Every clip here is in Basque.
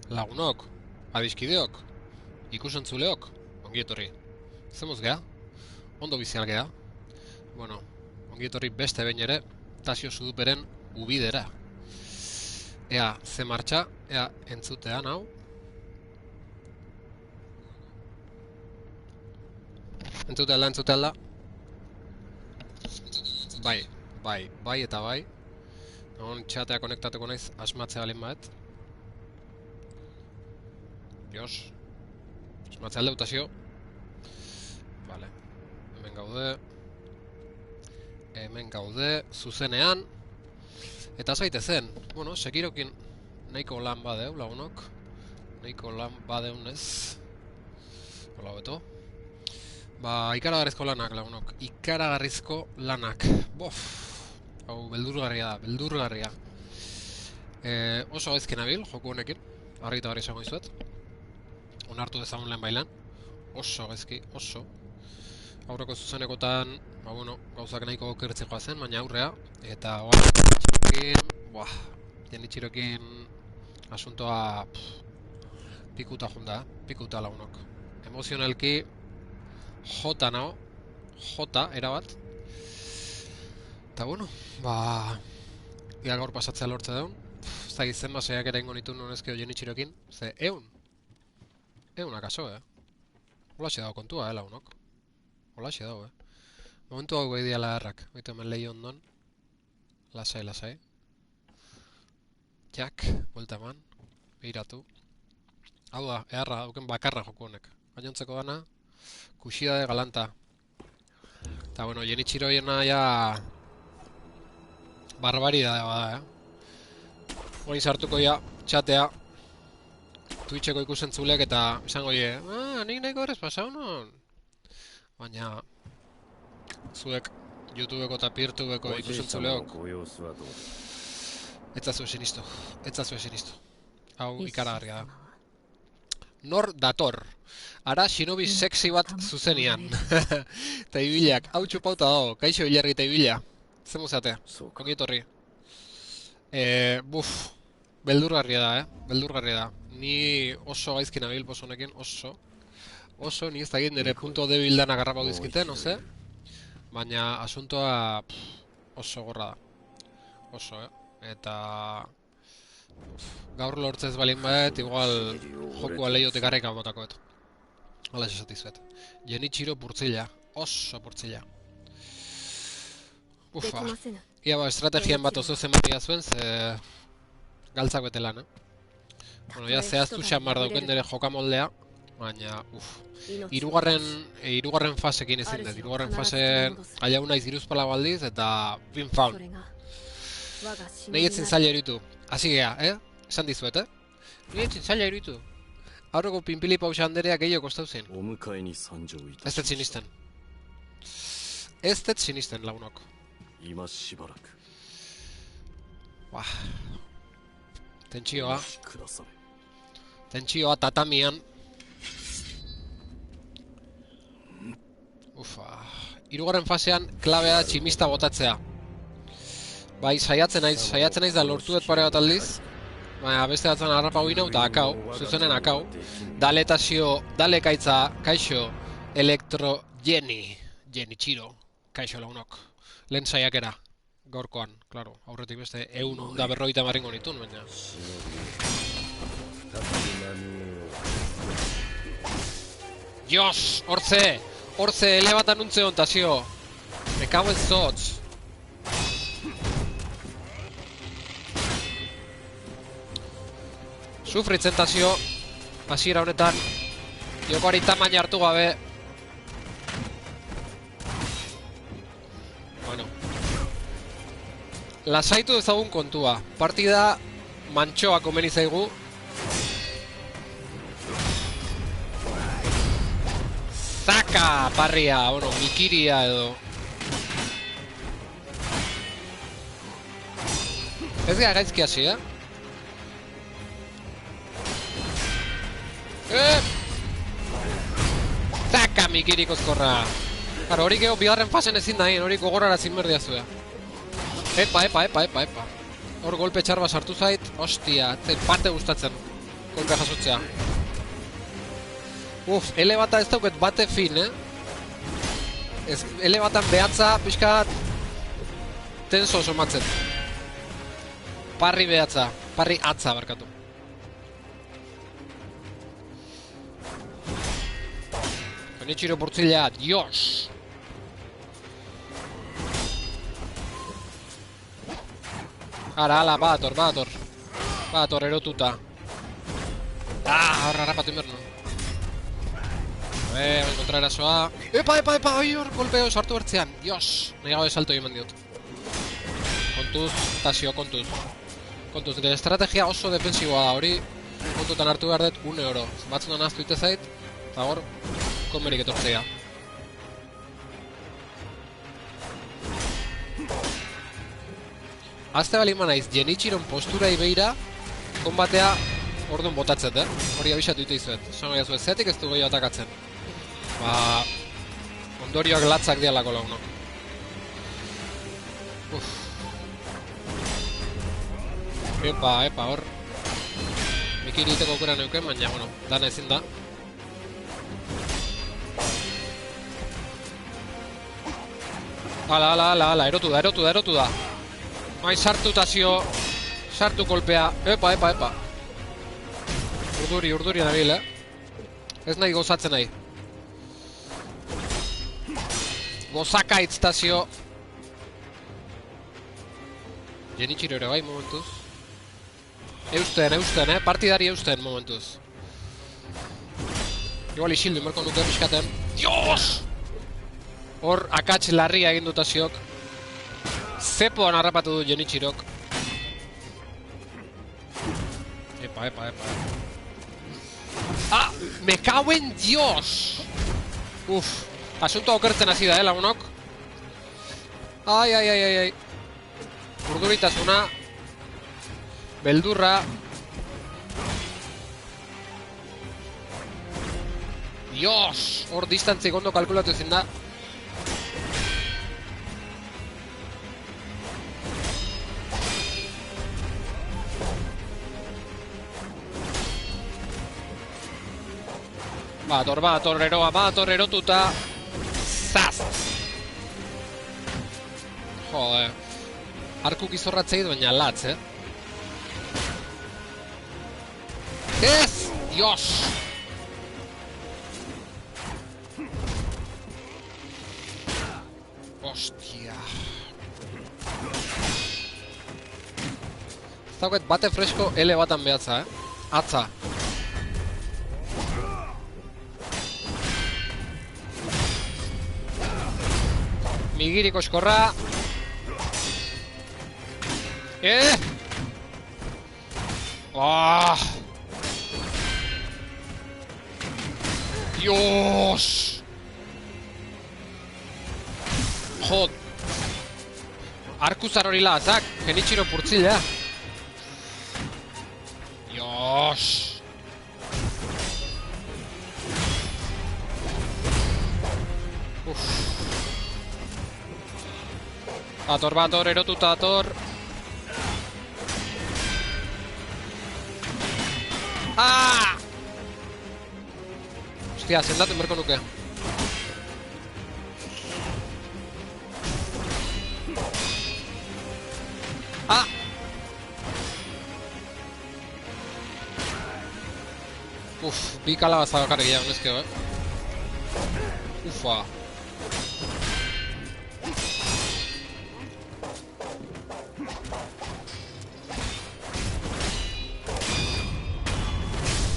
Lagunok, adiskideok, ikusentzuleok, ongietorri. Zemuz geha? Ondo bizial geha? Bueno, ongietorri beste behin ere, Tasio Suduperen ubidera. Ea, ze martxa, ea, entzutean hau. Entzutealda. Bai eta bai. Egon txatea konektatuko naiz, asmatzea balin bat. Dios. Asmatzea alde Tasio. Vale. Hemen gaude, zuzenean. Eta zaite zen, bueno, Sekirokin nahiko lan badeu, lagunok. Nahiko lan badeunez. Hola beto. Ba, ikaragarrizko lanak, lagunok. Ikaragarrizko lanak. Bof. Hau, beldurgarria da, beldurgarria. Oso gaizki nabil, joku honekin. Argita barri esango izuet. Onartu dezagun lehen bailan. Oso gaizki, oso. Aurreko zuzenekotan, ba, bueno, gauzak nahiko okertzekoa zen, baina aurrea. Eta, Jenichirokin asuntoa pikuta junda, pikuta lagunok. Emozionalki jota nao, jota, erabat. Eta bueno, ba, ia gaur pasatzea lortze daun. Ez da gizen basaiak ere ingo nitu nonezkeo Jenichirokin. Ze, eun akaso, Holaxe dago kontua, lagunok. Holaxe dago, Momentu hau behi diala errak, oitu hemen lehi ondon. Lasai. Jak, buelta eman, behiratu. Hau da, eharra, dauken bakarra joku honek. Gainontzeko dana, kusidade galanta. Eta bueno, Jenichiro hiena ja... barbaridade bada, Horin sartuko ja, txatea. Twitcheko ikusentzulek eta esango nik nahiko horrez pasau non. Baina... zuek YouTubeko eta Peertubeko ikusentzuleok. Etzazu esinistu. Hau ikaragarria da. Nor dator. Ara shinobi sexy bat zuzenian. Eta ibilak, hau txupauta dago. Kaixo hilarri eta ibila. Zemuzate, kongietorri. Beldurgarria da, beldurgarria da. Ni oso gaizki nabil honekin, oso. Oso, ni ez da egin nire punto debil dana garrapau dizkiten, oze? Baina asuntoa oso gorra da. Oso, Eta... gaur lortzez balin bat, igual jokua lehiotik garrika botakoet. Hala esatizuet. Jenichiro purtzila. Oso purtzila. Ufa. Ia ba, estrategian bat oso zenbatia zuen, ze... galtzak bete lan, Bueno, ja zehaztu xamar dauken nire jokamoldea. Baina, hirugarren fasekin ezin dut. Hirugarren fasen aiau naiz iruzpala baldiz eta pin faun. Nahi etzin zaila eritu. Hasi geha, Esan dizuet, Nahi etzin zaila eritu. Aurreko pinpili pausa handerea gehiago kostau zen. Ez dut sinisten. Ez dut sinisten, lagunok. Tentsioa tatamian. Hirugarren fasean klabea da tximista botatzea. Bai, saiatzen naiz da lortu dut pare bat aldiz. Baina beste batzen harrapa huinau eta akau, zuzenen akau. Dale Tasio, dale kaitza, kaixo, elektro Jenichiro, kaixo lagunok. Lehen saiakera, gaurkoan, klaro, aurretik beste 150 marringo nitun, baina. Dios, hortze, ele bat anuntze hon, Tasio. Me cago en zotz. Sufritzen Tasio, hasiera honetan, jokoari tamaina hartu gabe. Bueno. Lasaitu ezagun kontua. Partida mantxoa komeni zaigu. Zaka, parria, bueno, mikiria edo. Ez gara gaizki hasi, Zaka, mikirik ozkorra. Hori geho bigarren fasen ezin dahin, hori gogorara zinberdia zuen. Epa. Hor golpe txarba sartu zait, ostia, parte gustatzen. kolpea jasotzea. Ele bata ez dauket bate fin, ele batan behatza pixka tenso somatzen. Parri behatza, parri atza barkatu. Kenichiro portzilea, dios! Ala, Bator, erotuta. Horra harrapatu inbernu. Enkontra erasoa. Epa, hor, golpeo sartu bertzean. Dios, nahi gabe salto egin diot. Kontuz, Tasio, kontuz. Kontuz, nire estrategia oso defensiboa da, hori kontutan hartu behar dut 1 euro. Batzunan aztu ite zait, eta hor, konberik etortzea. Azte bali manaiz, Genichiron posturai beira, konbatea orduan botatzet, hori abisatu ite izuet. Sono gazu ez zetik ez du gehiago atakatzen. Ondorioak latzak dialako lagunok. Epa, hor. Mikiri iteko aukera neuken, baina, bueno, dana ezin da. Ala, erotu da. Mai sartu Tasio, sartu kolpea. Epa. Urduri nabil, Ez nahi gozatzen nahi. Gozakaitz Tasio. Genichiro ere bai, momentuz. Eusten, partidari eusten, momentuz. Igual isildu, inberko nuke pixkaten. Dios! Hor, akats larria egin dut Tasiok. Zepoan harrapatu du Genichirok. Epa. Me cago en Dios! Asunto okertzen hasi da, lagunok. Ai. Urduritasuna. Beldurra. Dios! Hor distantzik ondo kalkulatu ezin da. Bator erotuta. Zaz! Jode. Arkuk izorratzei baina latz, Ez! Dios! Ostia. Ez dauket bate fresko ele batan behatza, Atza. Migiriko eskorra. Dios! Jod! Arkuzar hori lazak, Genichiro purtzilea. Dios! Bator, erotuta dator. Hostia, zendatu inberko nuke. Bi kalabaza bakarrik ya, honezkeo, Ufa.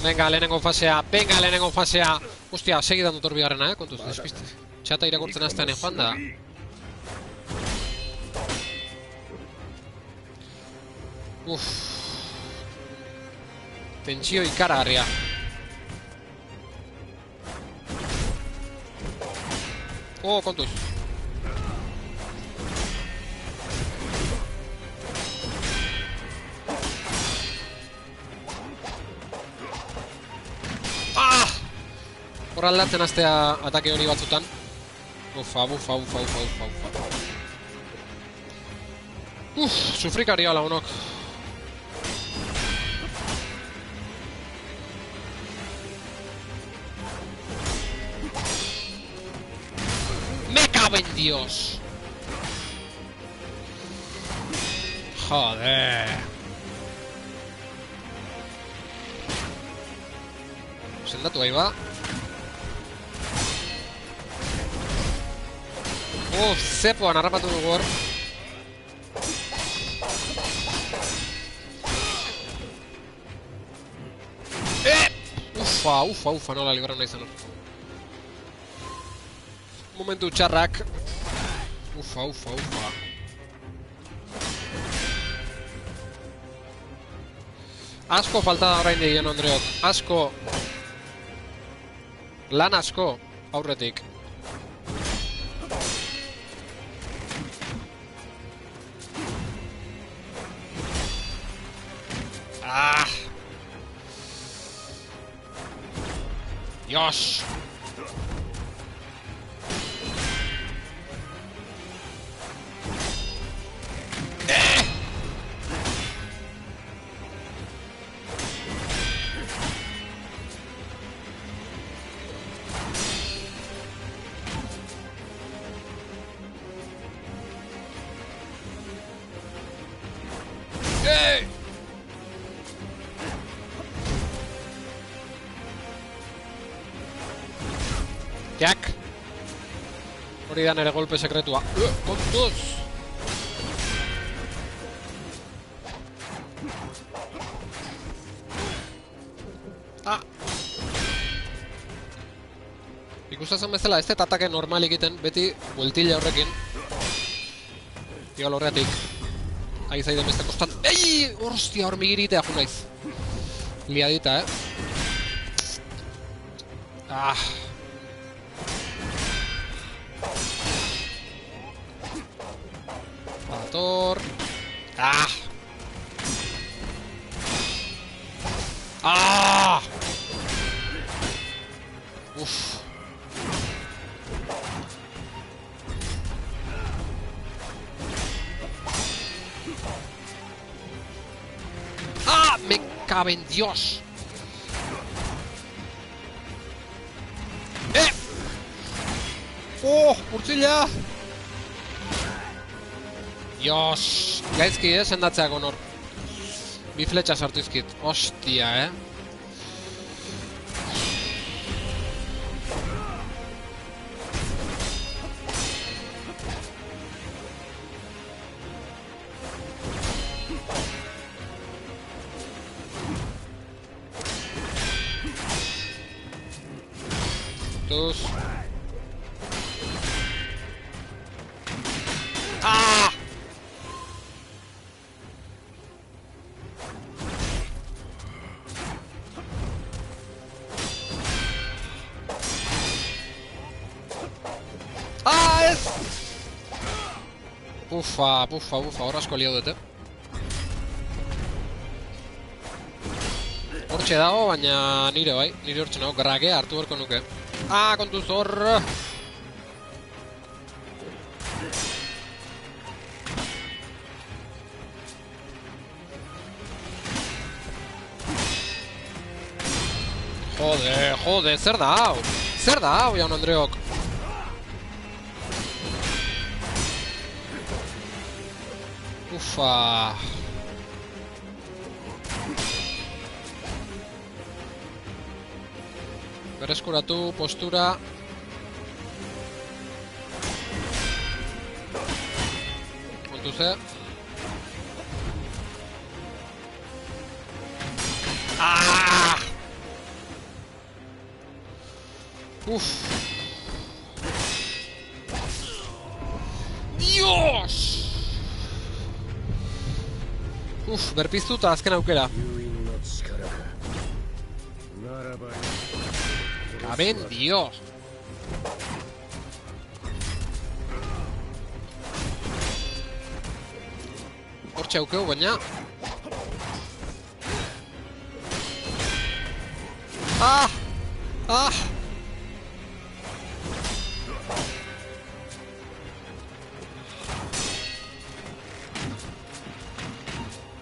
Venga, lehenengo fasea. Hostia, segidan dut bigarrena, kontuz, despiste. Txata irakurtzen aztean joan da. Tentsio ikaragarria. Kontuz. Hor aldatzen aztea atake hori batzutan. Ufa. Sufrikaria lagunok. cabe en Dios. Joder. Sendatu ahí va. Zepoan harrapatu dugu hor. Ufa, nola libra nahi zen hor. Momentu txarrak. Ufa. Asko falta da orain digen, Andreok. Asko. Lan asko, aurretik. Dios. Jack. Hori da nere golpe sekretua. Kontuz! Ikustazen bezala, ez dut atake normal egiten, beti bueltilla horrekin. Igal horretik. Ahi zaiden beste kostan. Ei! Horstia, hor migiritea jo naiz. Liadita, Dator. Uf. Me cabe en Dios. Urtzila. Dios. Gaizki, sendatzeak honor. Bi fletxa sartu izkit. Ostia, Tus. Ufa, hor asko liau dute. Hortxe dago, baina nire bai, nire hortxe nago, gragea hartu berko nuke. Kontuz hor! Jode, zer da hau? Zer da hau, jaun Andreok? Ufa. Berreskuratu, postura. Kontu ze. Dios! Berpiztuta azken aukera. Caben Dios. Hortxe aukeu, baina.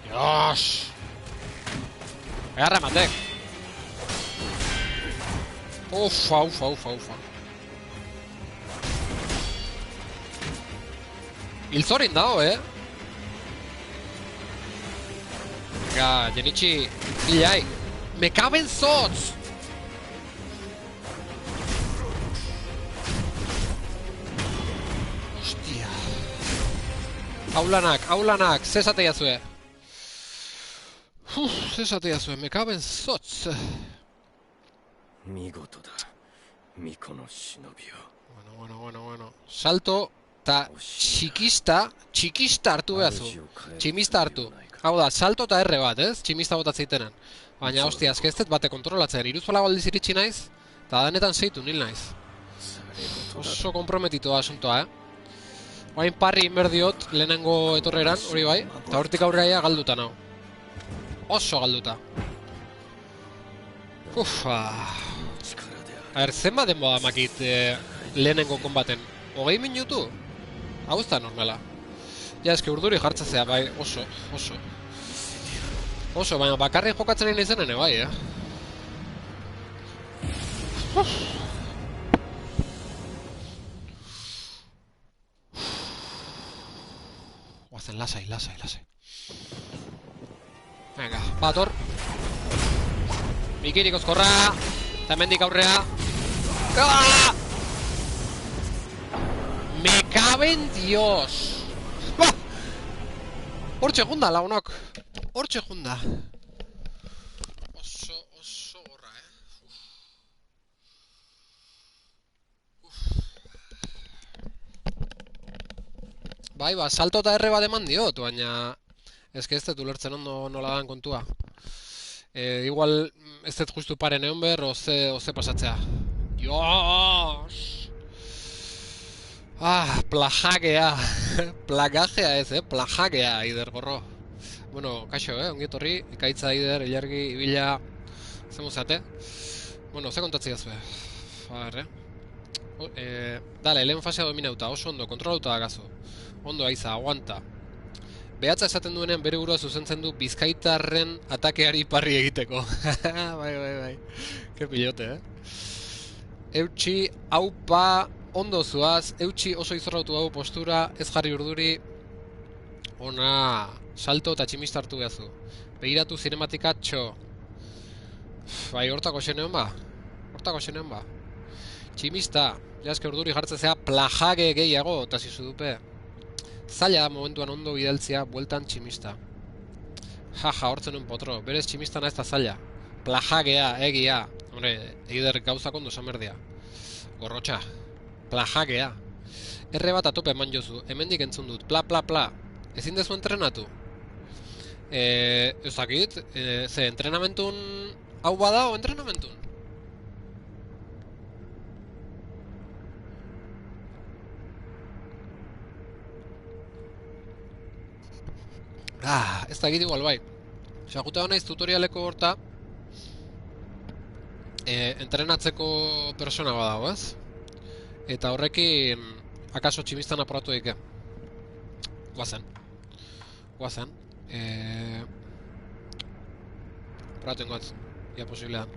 Dios! Agarra matek. Ufa. Hilzorin dago, Venga, Genichi, hilai. Me caben zotz! Hostia. Aulanak, zesate jazue. Zesate jazue, me caben zotz. Bueno. Salto, eta txikista hartu behazu. Tximista hartu. Hau da, salto eta erre bat, ez? Tximista botatzeitenen. Baina, hostia, azkeztet bate kontrolatzen. Iruzpalago aldiz iritsi naiz, eta denetan zeitu nil naiz. Oso komprometitu da asuntoa, Oain parri inberdiot lehenengo etorreran, hori bai, eta hortik aurreaia galduta nau. Oso galduta. Ufa. A ber, zenba denboa makit lehenengo konbaten? 20 minutu? Hau ez da normala. Ja, eske urduri jartzazea, bai, oso. Oso, baina bakarrik jokatzen nahi izenen, bai, Guazen, lasai. Venga, bator. Mikirik ozkorra. Eta hemendik aurrea. ¡Ah! Me caben Dios. Hortxe junda, lagunok. Hortxe junda. Oso gorra, Bai, salto eta erre bat eman diot, baina... Ez que ez dut ulertzen ondo nola dan kontua. Igual ez dut justu paren egon behar, oze pasatzea. Dios! Plajagea. Plagajea ez, plajagea, Ider gorro. Bueno, kaixo, ongietorri, ekaitza Ider, ilargi, ibila... Zemuzate. Bueno, ze kontatzi jazue. A ver, Dale, lehen fasea dominauta, oso ondo, kontrolauta da gazu. Ondo, aiza, aguanta. Behatza esaten duenean bere burua zuzentzen du bizkaitarren atakeari parri egiteko. Bai. Ke pilote, Eutxi, aupa, ondo zuaz. Eutxi oso izorrautu hau postura, ez jarri urduri. Ona, salto eta tximista hartu behazu. Begiratu zinematikatxo. Bai, hortako xenean ba. Tximista, jaske urduri jartzezea plajage gehiago, eta zizu dupe. Zaila da momentuan ondo bidaltzea, bueltan tximista. Jaja, hortzen un potro, berez tximista naiz da zaila. Plajagea, egia. Hombre, Eider gauzak ondo samerdia. Gorrotxa. Plajagea. Erre bat atope eman jozu, hemendik entzun dut, pla. Ezin dezu entrenatu? Eusakit, ze entrenamentun hau bada o entrenamentun? Ez da egit igual bai. Xagutea naiz tutorialeko horta entrenatzeko persona badago, ez? Eta horrekin akaso tximistan apuratu daike. Guazen. Apuratu ingoatz. Ia posiblean.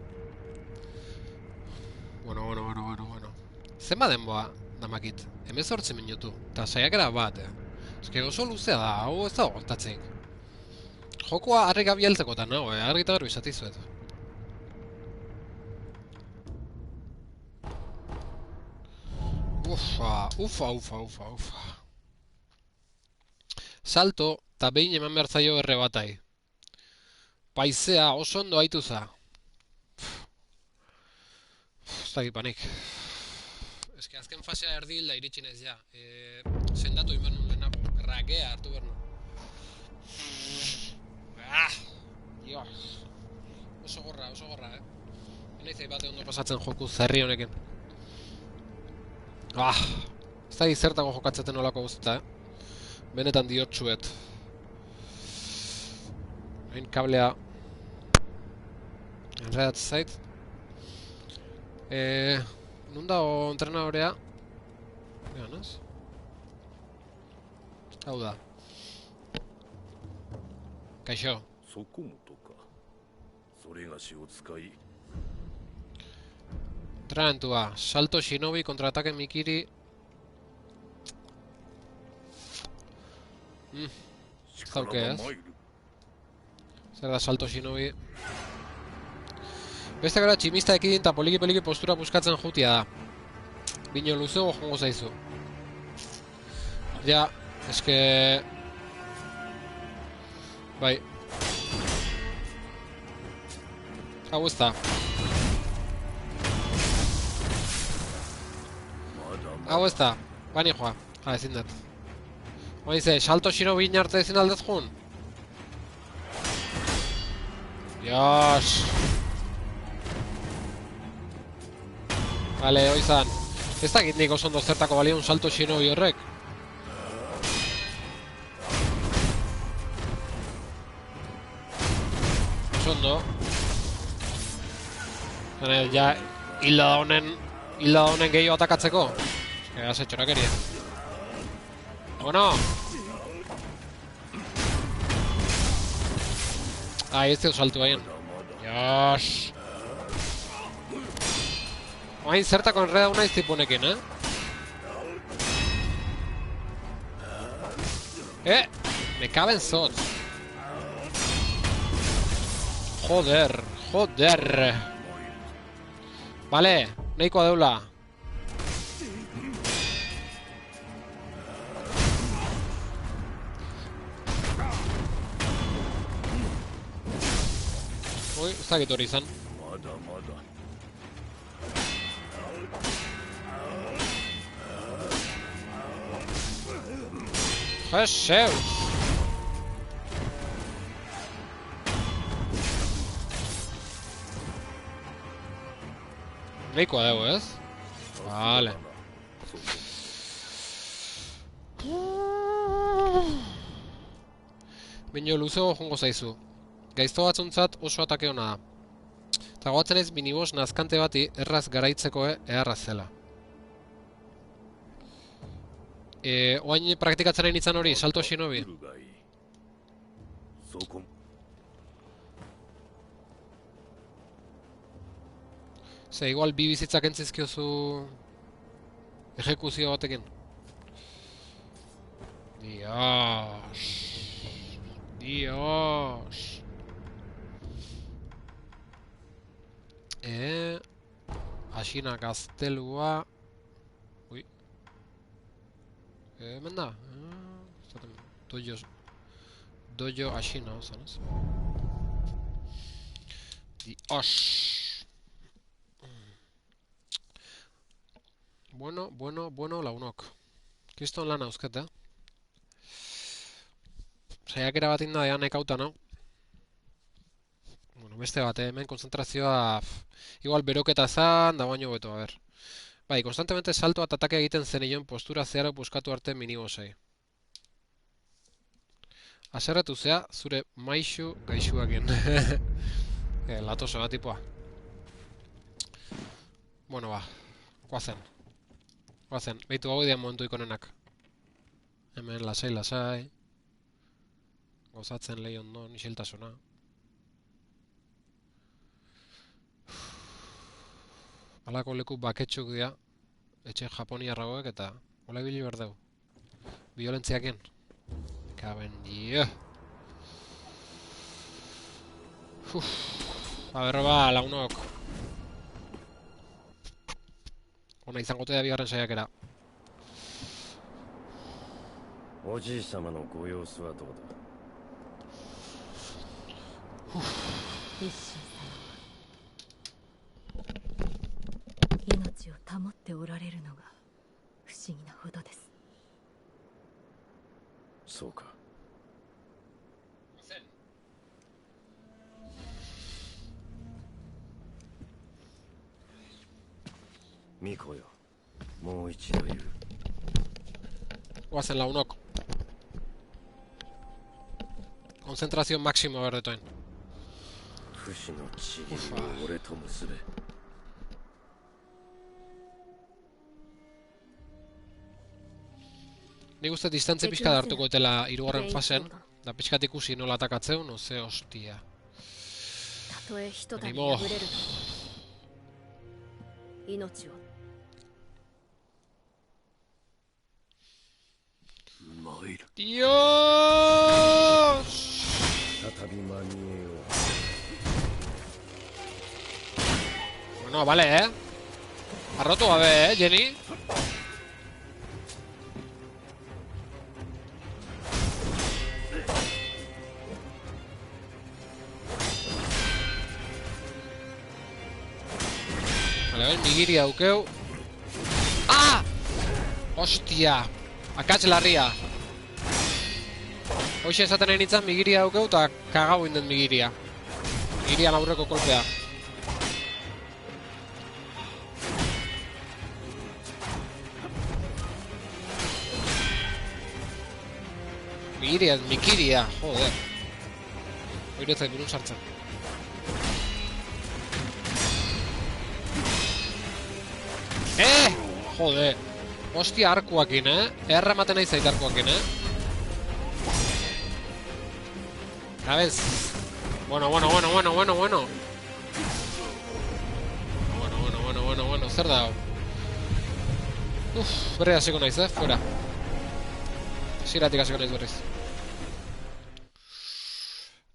Bueno. Zenba denboa damakit? 18 minutu. Eta saiakera bat, Eske oso luzea da, hau ez da gortatzeik. Jokoa harri gabi heltzekotan nago, harri eta garbi izatizuet. Ufa. Salto, eta behin eman behar zaio erre batai. Paizea, oso ondo haituza. Ez da gipanik. Eske azken fasea erdi hilda iritsi naiz ja. Sendatu inber nun lehenago. Rakea hartu behar nun. Dios. Oso gorra, Naizei bate ondo pasatzen joku zerri honekin. Ez da gizertako jokatzeten olako guzteta, Benetan diotxuet. Hain kablea enredatzen zait. Nun dago entrenadorea? Egan, ez? Hau da. Kaixo. Entrenamentua. Salto Shinobi, kontraatake Mikiri. Zauke ez. Zer da salto shinobi. Beste gara tximista ekidin eta poliki postura buskatzen jutia da. Bino luzego jongo zaizu. Ja, eske... Bai. Hau ez da. Hau ez da. Bani joa. Ha, ezin dut. Oize, salto shinobi inarte ezin aldez jun? Dios. Vale, oizan. Ez dakit nik oso ondo zertako balia un salto shinobi horrek. Oso ondo. Ja, hilda da honen gehiago atakatzeko. Ega ze txorakeria. Bueno. Ahí ez dut saltu haien. Dios. Oain zertako enreda una iztipunekin, Me caben zots. Joder. Vale, nahikoa deula. Ui, ez dakit hori izan. Jeseus! Nahikoa dugu, ez? Vale. Bino luzego jongo zaizu. Gaizto batzuntzat oso atake hona da. Eta goatzen ez minibos nazkante bati erraz garaitzeko eharra zela. Oain praktikatzen nahi nintzen hori, salto shinobi. Ze, igual bi bizitzak entzizkiozu ejekuzio batekin. Dios. Asina gaztelua. Ui. Hemen da. Dojo asina, zanez. Dios. Bueno, launok. Kriston lan hauzket, Saiakera bat inda dean ekauta, no? Bueno, beste bat, hemen konzentrazioa... Igual beroketa zan, da baino beto, a ver. Bai, konstantemente salto eta atake egiten zenion postura zeharo buskatu arte minibosei. Aserretu zea, zure maixu gaixuakien. Latoso da tipoa. Bueno, ba. Guazen. Beitu hau idean momentu ikonenak. Hemen lasai. Gozatzen lehi ondo, nisiltasuna. Alako leku baketxuk dira. Etxe japoniarragoek eta hola ibili behar dugu. Violentziakien. Kaben, dio. Ba, launok. Ona izangote da bigarren saiakera. Oji-sama no goyousu wa dou da? 命を保っておられるのが不思議なほどです。そうか。ミコよ、もう一度言う。Guazen launok. Konzentrazio maximo berdetoen. 不死のちぎりを俺と結べ。Nik uste distantze pixka hartuko dutela hirugarren fasen, da pixkat ikusi nola atakatzeu, no ze hostia. Animo. える Dios! 再び間に合えよ Bueno, vale, Ha roto a ver, Jenny. Vale, a ver, Nigiri daukeu. Ah! Hostia! Akats larria. Hoxe esaten nahi nintzen Migiria daukeu eta kagau inden Migiria. Migirian aurreko kolpea. Migiria ez Mikiria, joder. Oire zait burun sartzen. Joder. Hostia, arkuakin, Erra ematen nahi zait arkuakin, ¿Sabes? Bueno. Bueno, zer da hau? Berri hasiko naiz, fuera. Ziratik hasiko naiz berriz.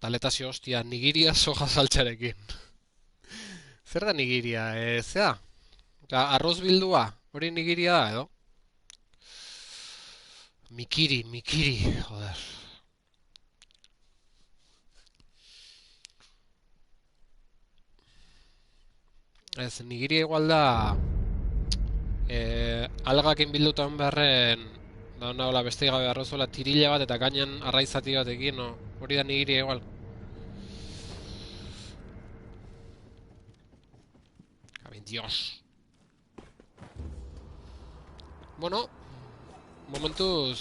Taletazio, hostia, Nigiria soja saltxarekin. Zer da Nigiria, zea? Arroz bildua, hori Nigiria da, edo? Mikiri, joder. Ez, Nigiria igual da... algakin bildutan beharren... Da hola beste gabe arrozola tirila bat eta gainean arraizati batekin, hori da Nigiria igual. Kabin, dios. Bueno, momentuz...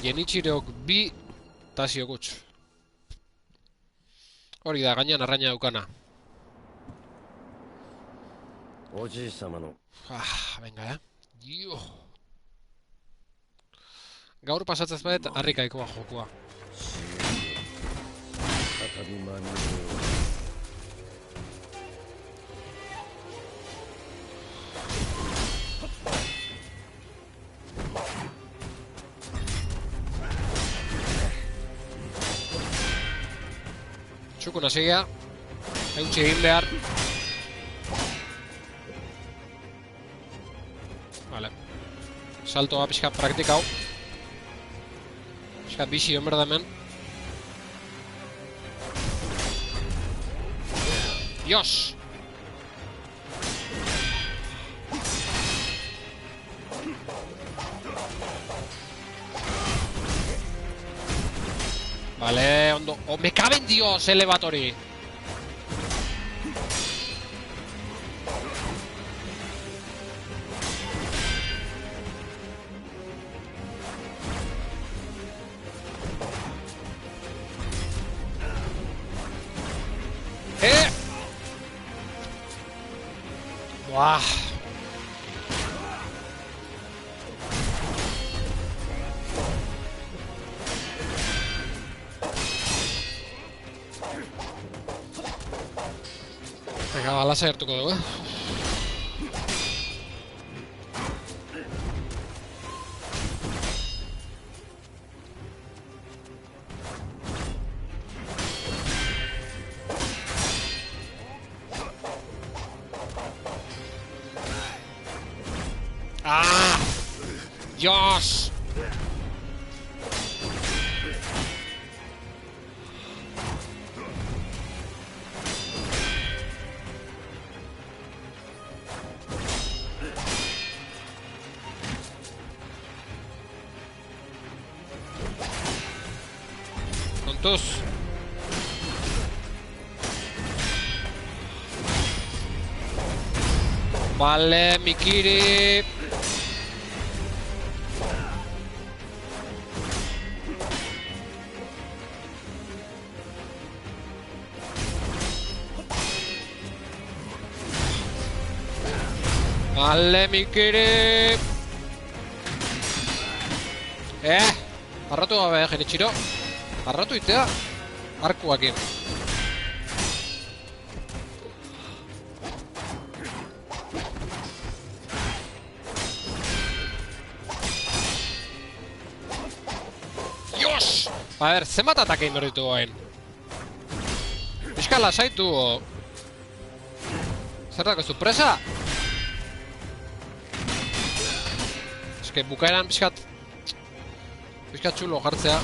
Genichireok bi tasio gutx. Hori da, gainean arraina daukana. Venga, Dio. Gaur pasatzez badet, harrikaikoa jokua. Txukun hasigia. Eutsi egin behar. Vale. Saltoa pixka praktikau. Pixka bixi hon berda hemen. Dios! Vale, ondo. Oh, me cabe en Dios, elevatori. Buah. Venga, va, lasai hartuko dugu, ¡Ah! ¡Dios! Tontos. Vale, Mikiri. Vale, Mikiri. Arratu gabe, Genichiro. Arratu itea. Arkuakin. A ber, zenbat atake egin behar ditugu hain? Pixka lasaitu, o... Zer dako zu, presa? Eske, bukaeran pixkat txulo jartzea.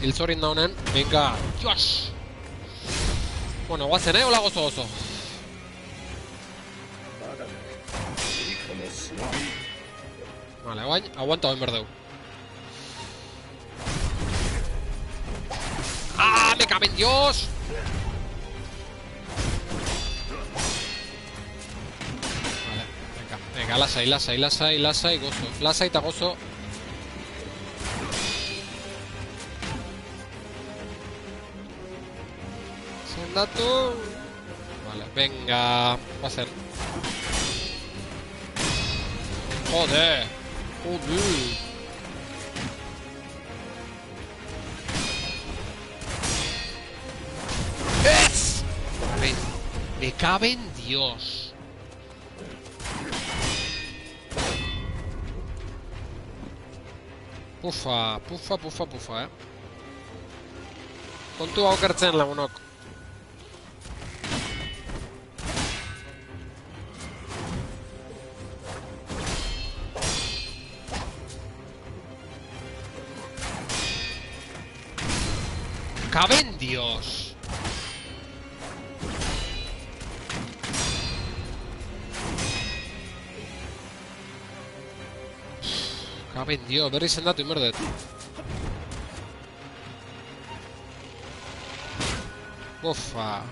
Hiltzorin daunen, venga, joas! Bueno, guazen, hola gozo. Vale, guain, aguanta hoen berdeu. ¡Ah, me cabe en Dios! Vale, venga, lasai, gozo. Lasai eta gozo. Sendatu. Vale, venga, guazen. Joder. ¡Es! Me cabe en Dios. Pufa, Kontu aukertzen lagunok. ¡Cabe en Dios! Cabe en Dios, berri sendatu inberdet. Ufa.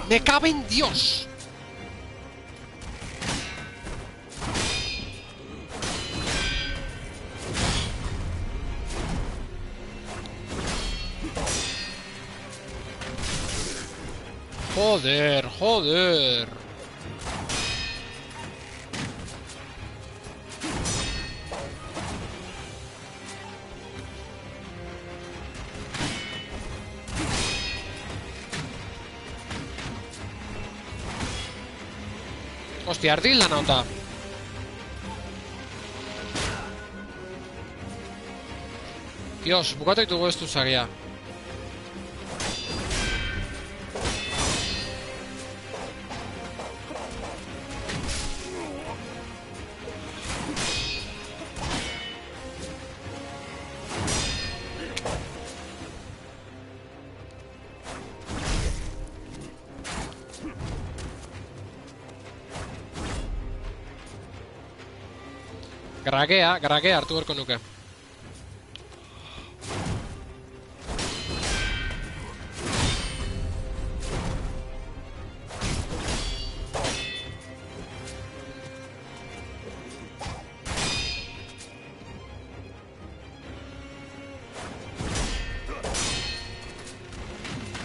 ¡Me cabe en Dios! Joder. Hostia, ardil la nota. Dios, bukatu ditugu ez du zagia. Gragea hartu beharko nuke.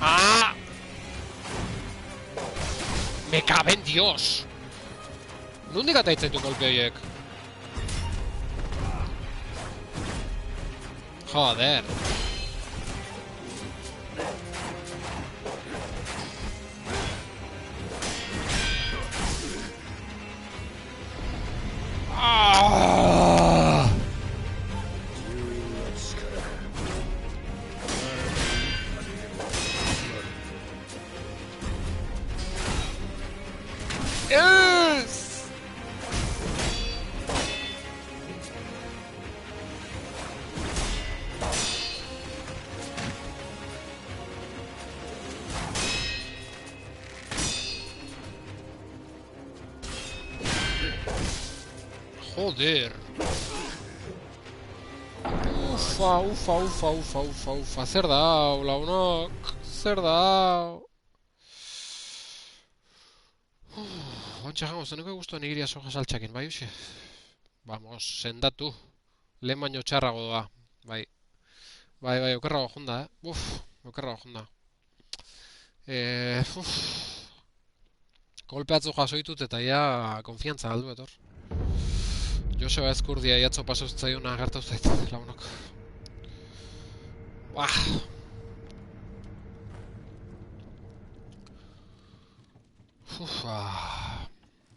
¡Ah! ¡Me cabe en Dios! Nondik ataitzen du golpe horiek? Joder. Yes! Joder. Ufa. Zer dau, launok. Zer dau. Bantxa jango, zeneko guztuan igiria soja saltxakin, bai, uxe? Vamos, sendatu. Lehen baino txarrago doa. Bai, okerrago junda, okerrago junda. Kolpeatzu jasoitut eta ja konfiantza aldu etor. Joseba Ezkurdia iatzo paso zitzaiona gertatu zait, lagunok.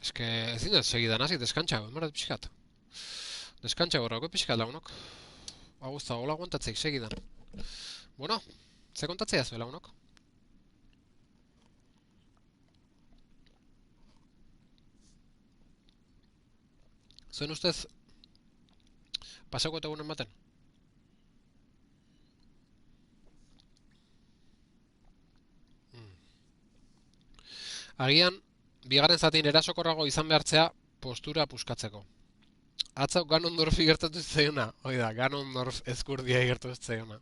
Eske ezin dut segidan hasi, deskantxago, emarat pixkat. Deskantxago horreko pixkat, lagunok. Aguzta, hola aguantatzeik segidan. Bueno, ze kontatzea zuen, lagunok? Zuen ustez, pasako eta egunen baten? Agian, bigarren zatein erasokorrago izan behartzea postura puskatzeko. Atzau Ganondorfi gertatu zitzaiona, oida, Ganondorf Ezkurdia gertatu zitzaiona.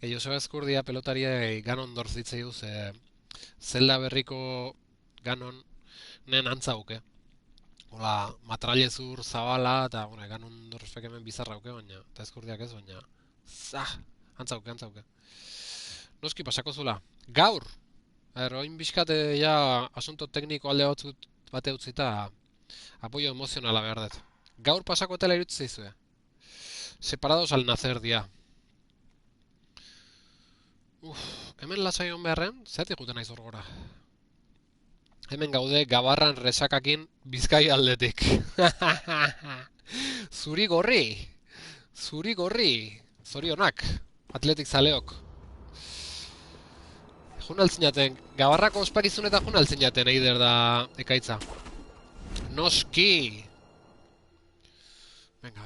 Joseba Ezkurdia pelotaria Ganondorf ditzaiu, Zelda berriko Ganonen antzauke. Hola, matrailezur zabala, eta Ganondorfek hemen bizarra auke, baina, eta Ezkurdiak ez, baina, antzauke. Noski pasako zula. Gaur! Oin bizkate ja asunto tekniko alde bate utzita apoio emozionala behar dut. Gaur pasako tela irutzi zaizue. Separados al nacer dia. Hemen lasai hon beharren, zertik guten naiz orgora. Hemen gaude Gabarran resakakin Bizkai aldetik. Zuri gorri! Zorionak, atletik zaleok. Jun altzinaten, Gabarrako ospakizun eta jun altzinaten eider da ekaitza. Noski! Venga.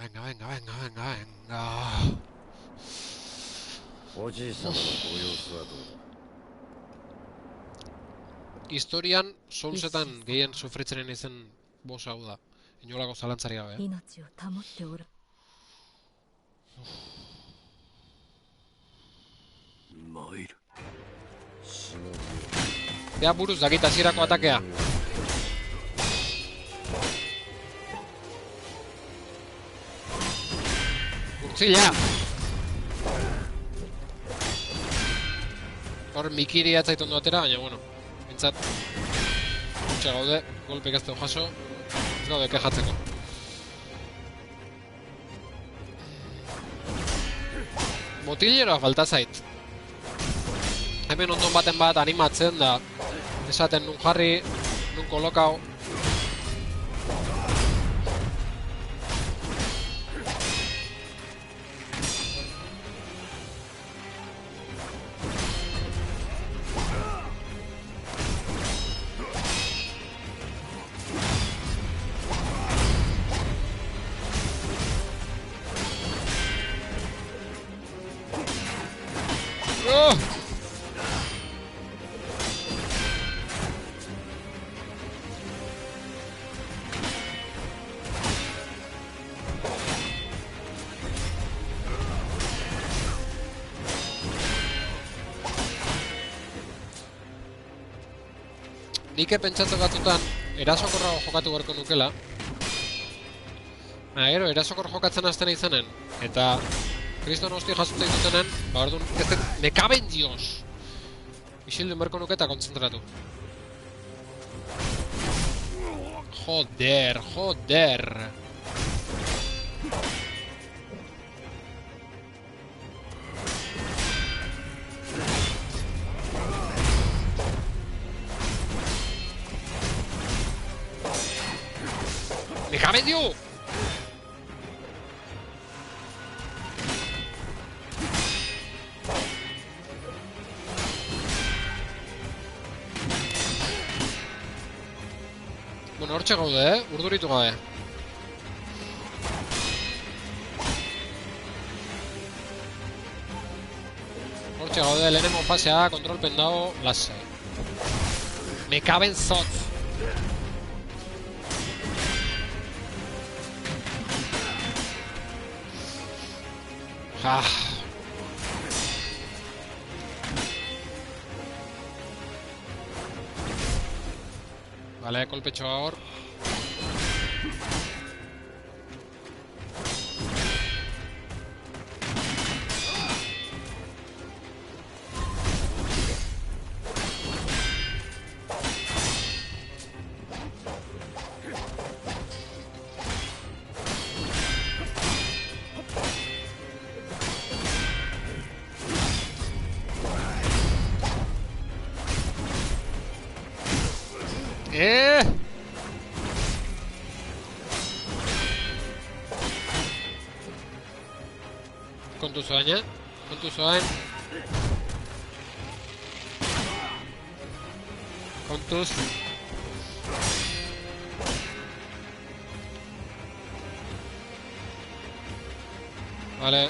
Historian, Soulsetan gehien sufritzenen izen bosa hau da. Inolako zalantzari gabe. Ja, buruz dakit hasierako atakea. Urtzila! Hor Mikiri atzait ondo atera, baina, bueno, bintzat. Utsa gaude, golpek ez dugu jaso, ez gaude kejatzeko. Botileroa falta zait. Hemen ondon baten bat animatzen da. Esaten nun jarri, nun kolokau. Nik pentsatu batzutan erasokorrago jokatu beharko nukela. Gero, erasokor jokatzen hasten izanen. Eta kriston hostia jasutzen ditutenen, orduan ez dut, me caben dios! Isildu beharko nuke eta kontzentratu. Joder! ¡Me cabe Dios! Bueno, hortxe gaude, urduritu gabe. Hortxe gaude, lehenengo fasea, kontrolpen dago, lasai. Me caben zot! Ah. Vale, kolpetxo hor. Kontu zoaina, kontu zoain. Kontuz. Vale.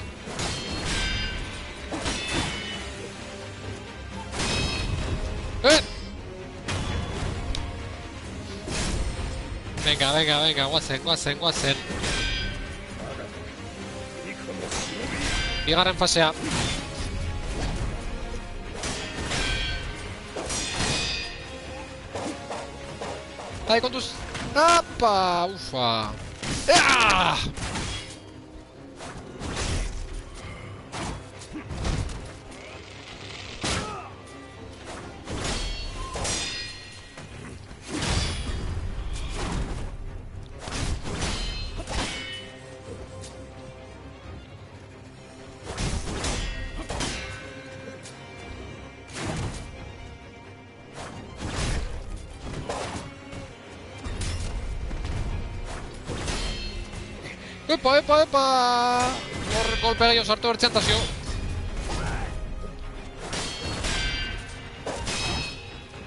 Venga, venga, venga, guazen, guazen, guazen. Bigarren fasea. Bai, kontuz. Apa, ufa. Ah! Epa, epa, epa! Hor golpe gehiago sartu bertzean tazio.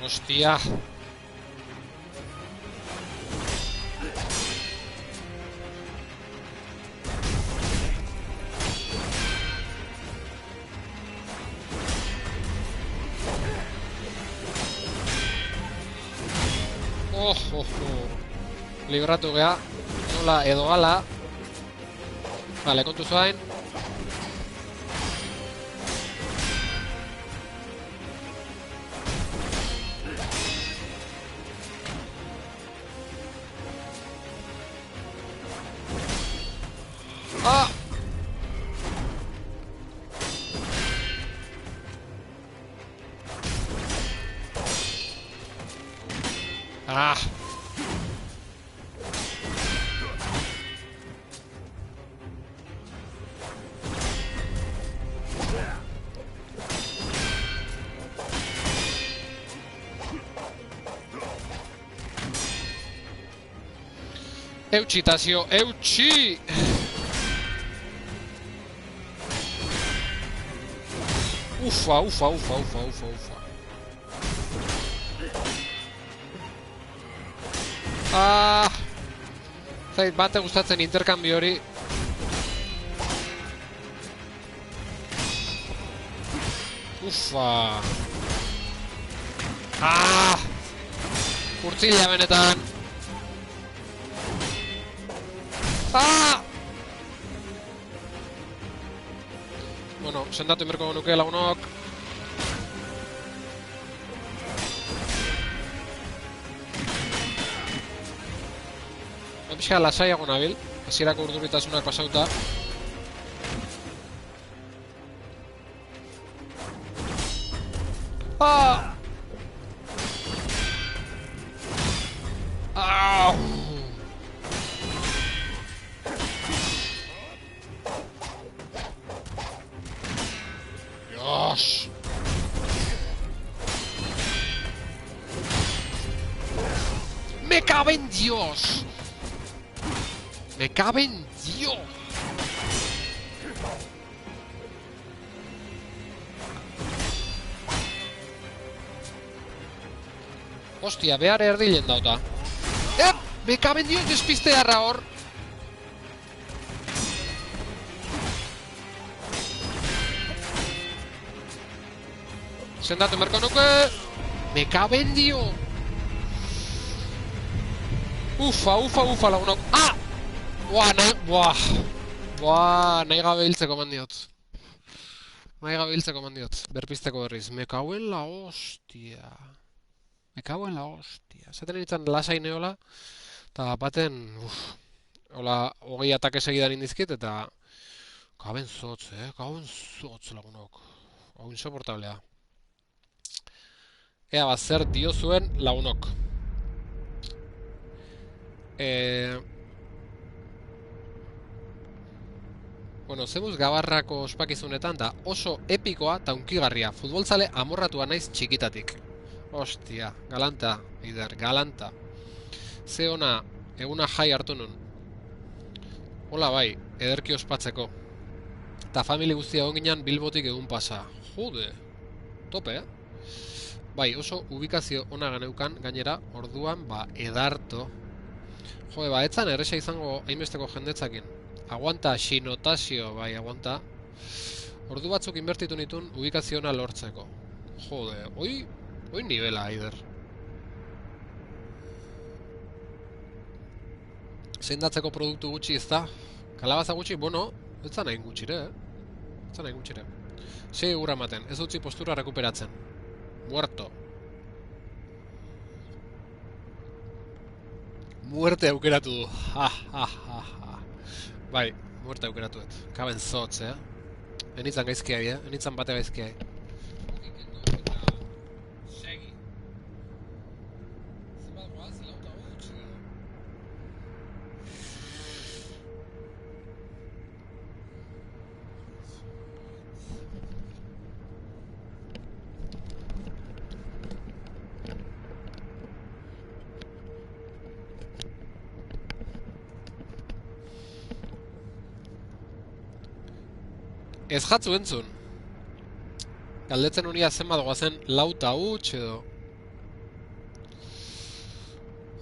Hostia. Libratu gea. Nola edo gala. Vale, kontu zoain. Ah! Ah! Eutxi, tazio, eutxi! Ufa, ufa, ufa, ufa, ufa, ufa. Ah! Zait, bate gustatzen interkambio hori. Ufa! Ah! Kurtzila benetan. Ah! Bueno, sendatu inberko nuke lagunok. Pixka lasaiago nabil, hasierako urduritasunak pasauta. Ah! Au! Dios! ¡Me cabe en Dios! ¡Me cabe en Dios! Hostia, behar erdilen dauta. Me cabe en Dios despistearra hor! Sendatu merko nuke! Me cabe en Dios! Ufa, ufa, ufa lagunok. Ah! Buah, nahi... Buah! Buah, nahi gabe hiltzeko mandiot. Mai gabiltzeko mandiot, berpisteko berriz. Me cago en la hostia. Me cago en la hostia. Zaten nintzen lasai neola, eta baten, hola, hogei atake segidan indizkit, eta kaben zotz, kaben zotz lagunok. Hau insoportablea. Ea, bat zer dio zuen lagunok. Bueno, zemuz gabarrako ospakizunetan da oso epikoa eta unkigarria. Futbolzale amorratua naiz txikitatik. Ostia, galanta, Eider, galanta. Ze ona, eguna jai hartu nun. Hola bai, ederki ospatzeko. Ta famili guztia onginan Bilbotik egun pasa. Jode, tope, Bai, oso ubikazio ona ganeukan, gainera, orduan, edarto. Jode, etzan erresa izango hainbesteko jendetzakin. Aguanta, xinotazio, bai, aguanta. Ordu batzuk inbertitu nitun ubikaziona lortzeko. Jode, hoi nivela, Aider. Zendatzeko produktu gutxi ez da. Kalabaza gutxi, bueno, ez zan hain gutxire, Ez zan hain gutxire. 6 euro ematen, ez utzi postura rekuperatzen. Muerto. Muerte aukeratu du. Bai, muerte aukeratu dut. Kaben zotz, Enitzan gaizkiai, Enitzan bate gaizkiai. Segi. Zenbat goaz, lauta gutxi. Ez jatzu entzun. Galdetzen unia zenbat goazen lauta huts edo.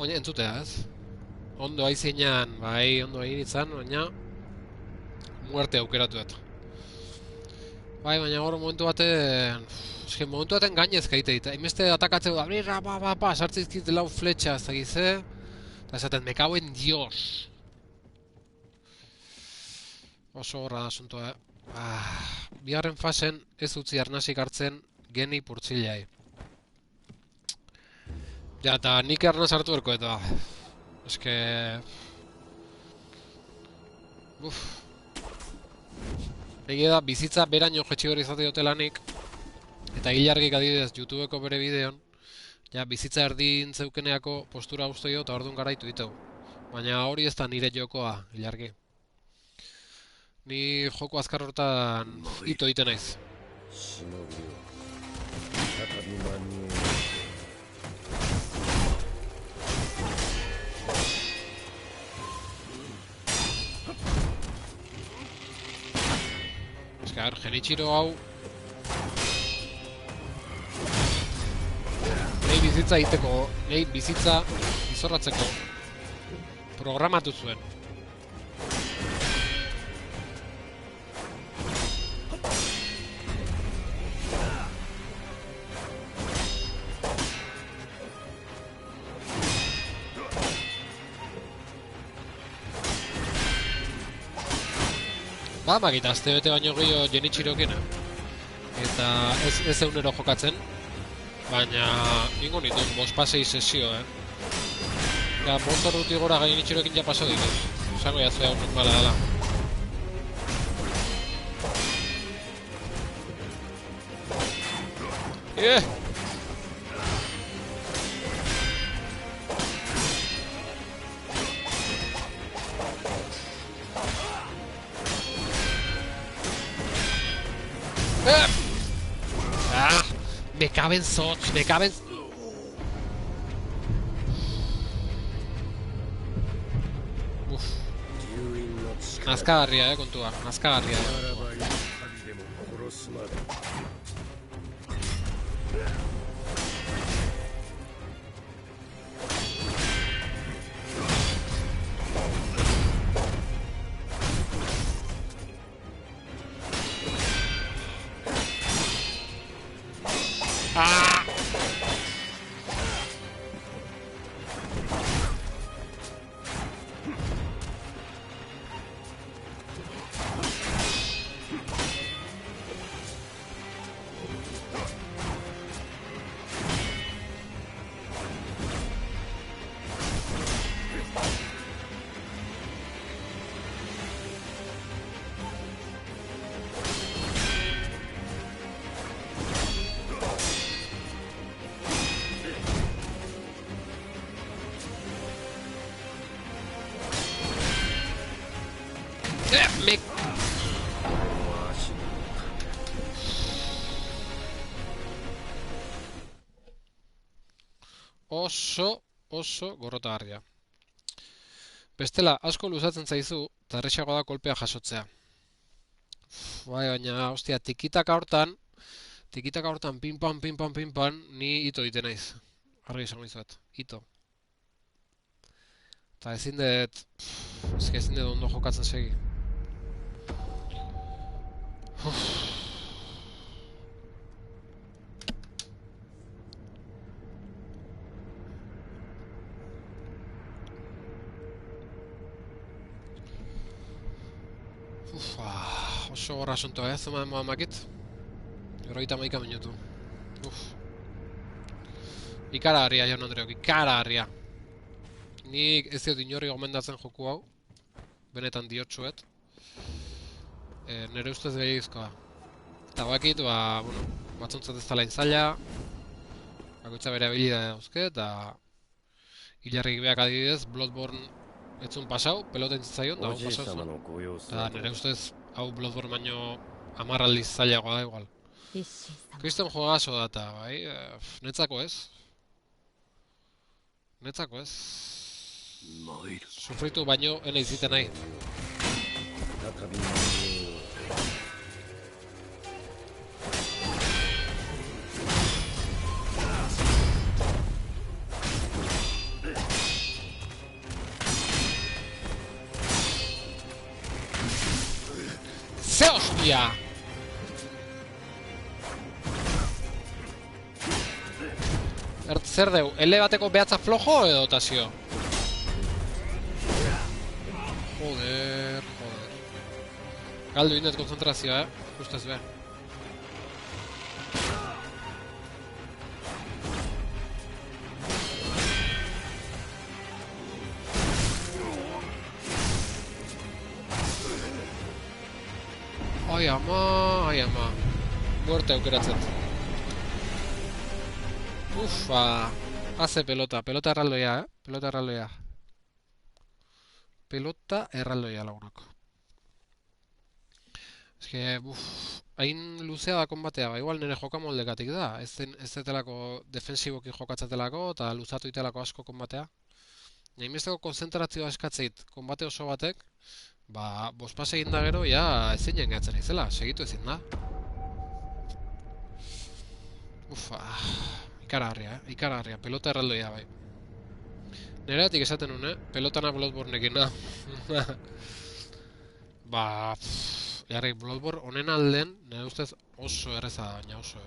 Oina entzutea, ez? Ondo aizinean, bai, ondo egin izan, baina muerte aukeratu dut. Bai, baina gaur momentu baten... Eske momentu baten gainezka egite dit. Hainbeste atakatzeu da, brira, sartzizkit lau fletxa, ez dakize. Eta esaten, me cago en Dios. Oso horra da asuntoa, bigarren fasen ez utzi arnasik hartzen geni purtzilai. Ja, eta nik arnaz hartu erko eta... Eske... Egia da, bizitza beraino jetxi hori izate dutelanik. Eta Ilargik adibidez YouTubeko bere bideon. Ja, bizitza erdin zeukeneako postura uste jo eta orduan garaitu ditu. Baina hori ez da nire jokoa, Ilargi. Ni joko azkar hortan ito egiten naiz. Eskar, Genichiro hau nahi bizitza egiteko, nahi bizitza izorratzeko programatu zuen. Magita, azte bete baino gehiago Genichirokena. Eta ez egunero jokatzen. Baina, ingo nitu, 5-6 sesio, Eta 5 ordutik gora Genichirokin ja paso dituz. Zango jazue hau normala dela. Me caben sots, me caben... Nazkagarria, kontua, nazkagarria. Me... Oso gorrotagarria. Bestela, asko luzatzen zaizu, eta erresago da kolpea jasotzea. Bai, baina, ostia, tikitaka hortan, pin-pan, ni ito egiten naiz. Argi esango dizuet, ito. Eta ezin dut ondo jokatzen segi. Oso gorra asunto, zuma denboa makit. 51 minutu. Ikaragarria, Jaun Andreok, ikaragarria. Nik ez diot inorri gomendatzen joku hau. Benetan diotsuet. Nere ustez gehiagizkoa. Eta bakit, bueno, batzuntzat ez dela zaila. Bakoitza bere habilidade dauzke, eta hilarrik beak adibidez, Bloodborne etzun pasau, pelota entzitzaion, da hau pasau zuen. Eta nere ustez, hau Bloodborne baino 10 aldiz zailagoa da igual. Kristen jogazo data, bai? Netzako ez. Sufritu baino, ene iziten nahi. ¡Se hostia! Zer deu, L bateko behatza flojo edo tasio? Joder. Galdu indet konzentrazioa, Ustez be. Ai ama. Muerte aukeratzen. Ufa. Hace pelota erraldoia, Pelota erraldoia lagunok. Eske, hain luzea da konbatea, igual nire joka moldekatik da. Ez detelako defensiboki jokatzatelako eta luzatu itelako asko konbatea. Naimesteko konzentrazioa eskatzeit konbate oso batek, bospase egin da gero, ezin jengatzen izela, segitu ezin da. Ufa, ikaragarria, pelota erraldoia bai. Nereatik esaten nuen, pelotana Bloodborneekin da. Jarri, Bloodborne honen alden, nire ustez oso erreza da, baina oso,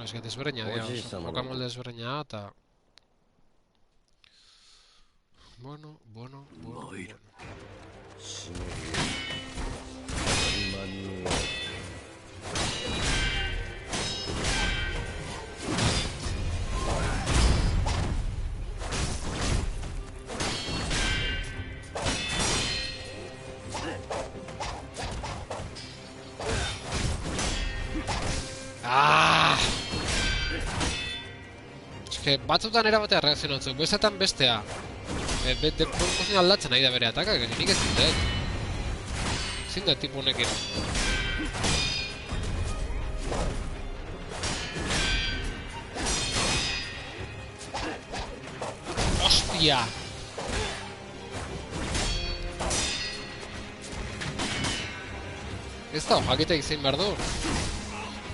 Ez que desberdina dira, jokamolde desberdina eta... Bueno. Batzutan erabatea reakzionatzen, bestetan bestea. Deporzioa aldatzen nahi da bere atakak, nik ez dut. Zin da tipu honekin. Ostia! Ez da, jakitek zein behar du.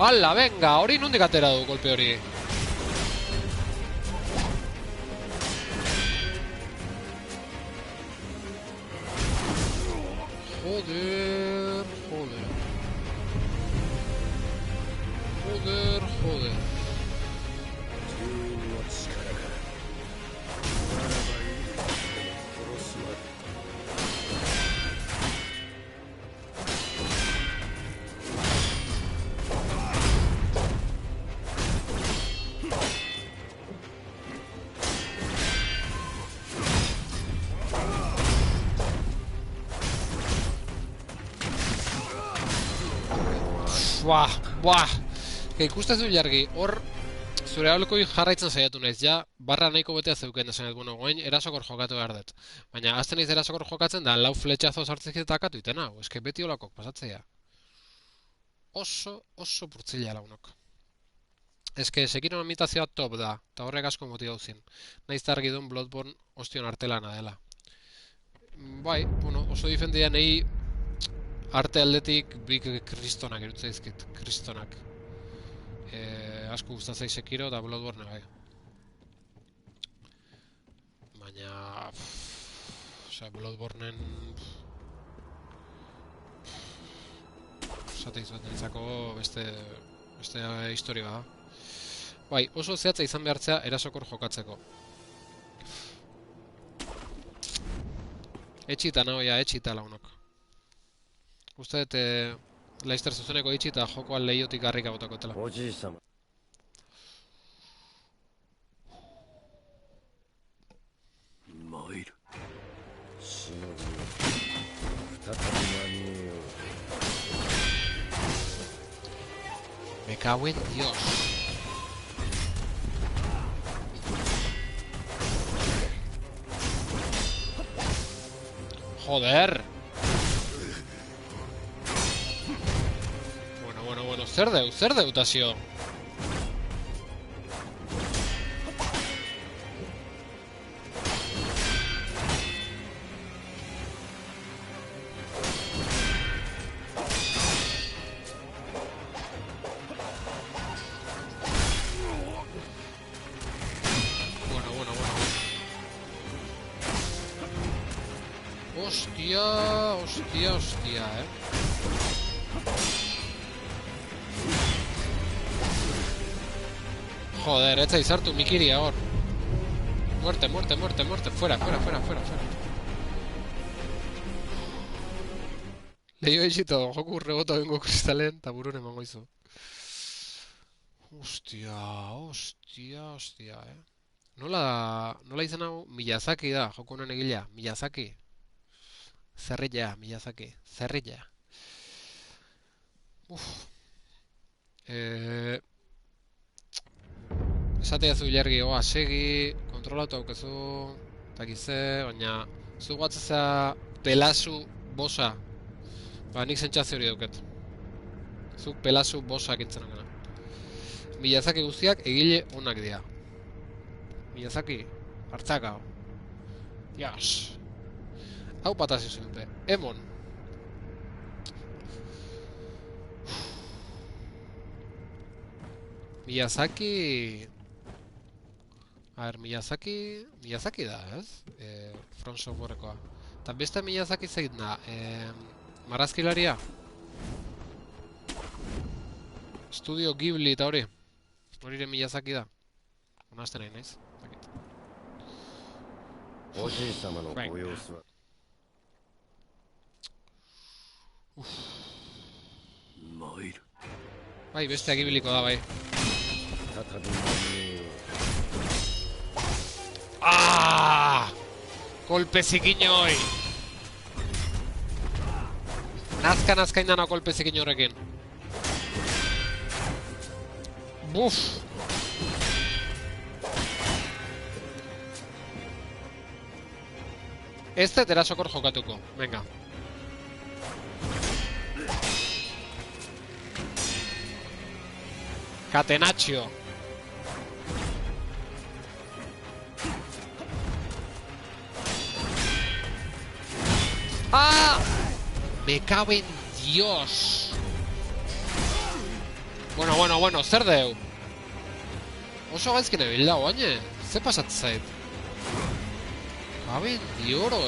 Hala, venga, hori nondik atera du golpe hori. Joder. Buah. Ikusten zu jargi, hor zure aholkoi jarraitzen saiatu naiz, ja, barra nahiko betea zeuken desanet, bueno, goain erasokor jokatu behar dut. Baina, azten naiz erasokor jokatzen da, lau fletxazo sartzik eta akatu iten hau, eske beti olakok pasatzea. Oso purtzila launok. Eske, Sekiron imitazioa top da, eta horrek asko motibau zin. Naiz argi duen Bloodborne ostion artelana dela. Bai, bueno, oso difendia nahi arte aldetik bik kristonak erutza izkit, kristonak. Asko gustatzei Sekiro eta Bloodborne bai. Baina... Osea, Bloodbornen... Esate izuet nintzako beste historia da. Bai, oso zehatza izan behartzea erasokor jokatzeko. Etxita nagoia, etxita launok. Uste dut, Leicester zuzeneko etxita jokoan lehiotik garrika botakotela. Oji-sama. 参る。忍び再び間に合おう。 Me cago en Dios. Joder. Bueno, zer deutazio. Hostia, Joder, ez zaiz hartu mikiria hor. Muerte, fuera. Leio eixito, joku rebota bengo kristalen, eta burun emango izu. Hostia, Nola izan hau? Miyazaki da, joku honen egilea, Miyazaki. Zerrilla, Miyazaki, zerrilla. Esatea zu jargi, segi, kontrolatu haukezu, eta gize, baina zu guatzea pelazu bosa. Ba, nik zentxazio hori dauket. Zuk pelazu bosa gintzen gana. Miyazaki guztiak egile onak dira. Miyazaki, hartzaka. Yas. Hau patazio zute. Emon. Miyazaki... A ver, Miyazaki da, ez? From Softwarekoa. Eta beste Miyazaki zein da. Marrazkilaria. Studio Ghibli eta hori. Horire Miyazaki da. Onazten nahi naiz. Oji-sama no goyousu wa. Bai, beste Ghiblico da, bai. Kolpezikin hoi! Nazka indana kolpezikin horrekin. Buf! Ez dut erasokor jokatuko, venga. Catenaccio. ¡Ah! Me cago en Dios. Bueno, zer deu? Oso gaizkin ebil dago, baina? Ze pasatzen zait? Caben dioro,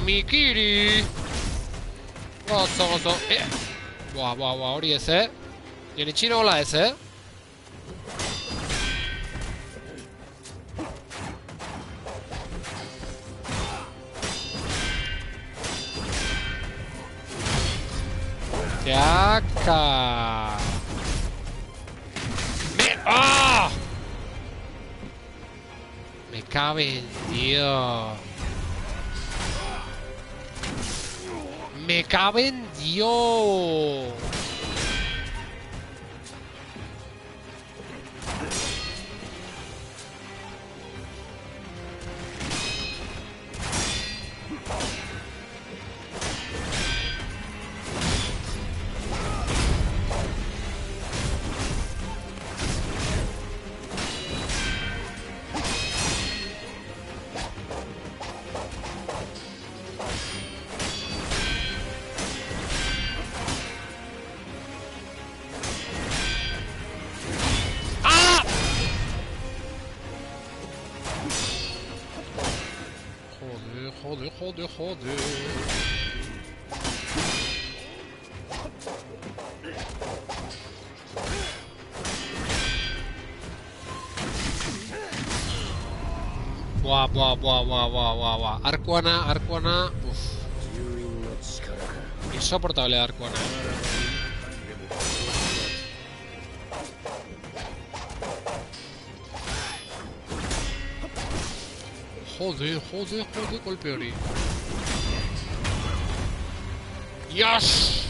Mikiri. Gozo. Buah, hori ez, Genitxino hola ez, Jaka. ¡Ah! Me cabe en Dios. Me cabe en Dios. Joder. Buah. Arcuana. Uf. Insoportable Arcuana. Joder, golpe hori. Yes!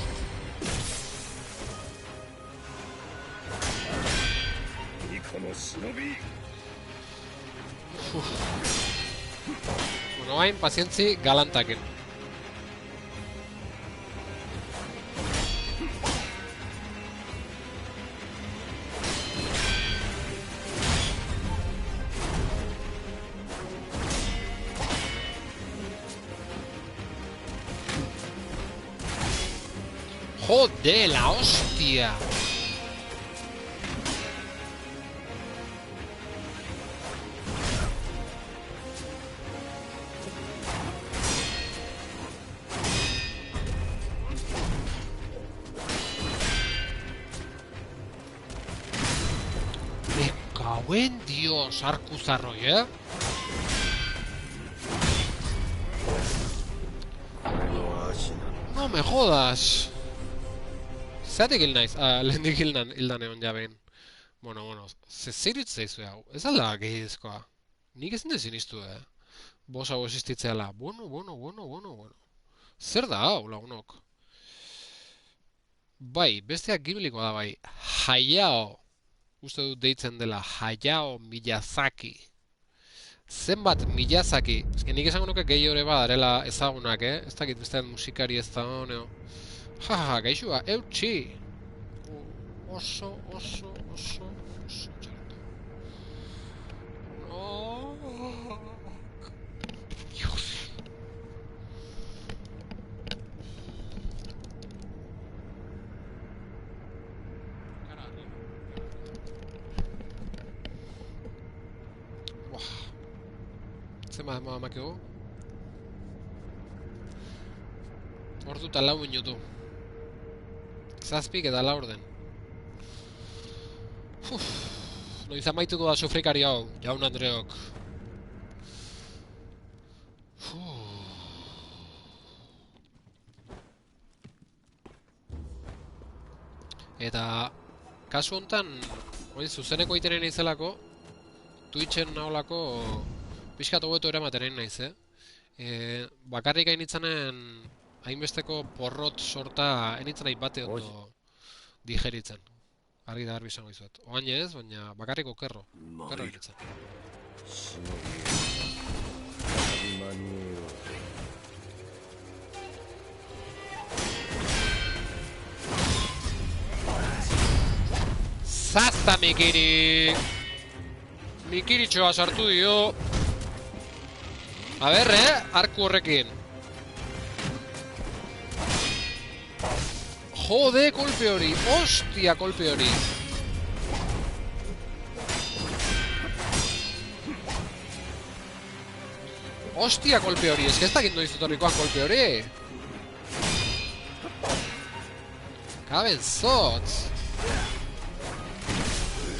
Bueno, hain pazientzi galantaken. ¡Joder, la hostia! Me cago en Dios, Arcuzarro, ¿eh? No me jodas. Zeratik hil naiz? Lehendik hildan egon jabein. Bueno, zeirit zaizu hau? Ez alda gehiezkoa. Nik ezin dezin iztu, Bos hau existitzeala. Bueno. Zer da hau, lagunok? Bai, besteak gibilikoa da bai. Hayao. Uste dut deitzen dela. Hayao Miyazaki. Zenbat Miyazaki. Ezken nik esango nuke gehi hori badarela ezagunak, Ez dakit bestean musikari ez da honeo. Gaixua, eutxi! Oso txarto. No! Dios! Zema amakego? Ordu eta 4 minutu. 7 eta 4 den. Noiz amaituko da sufrikari hau, jaun Andreok. Eta kasu hontan, zuzeneko itenen izelako, Twitchen naholako pixkat hobeto eramaten naiz, bakarrik hainitzanen hainbesteko porrot sorta enitzen nahi bate ondo digeritzen. Argi da garbi izango izuet. Oain ez, baina bakarrik okerro enitzen. Zazta Mikiri! Mikiritxoa sartu dio. A ber, arku horrekin. Jode, kolpe hori. Ostia, kolpe hori. Ostia, kolpe hori. Ez que ez dakit noiz etorrikoan kolpe hori. Kabezotz.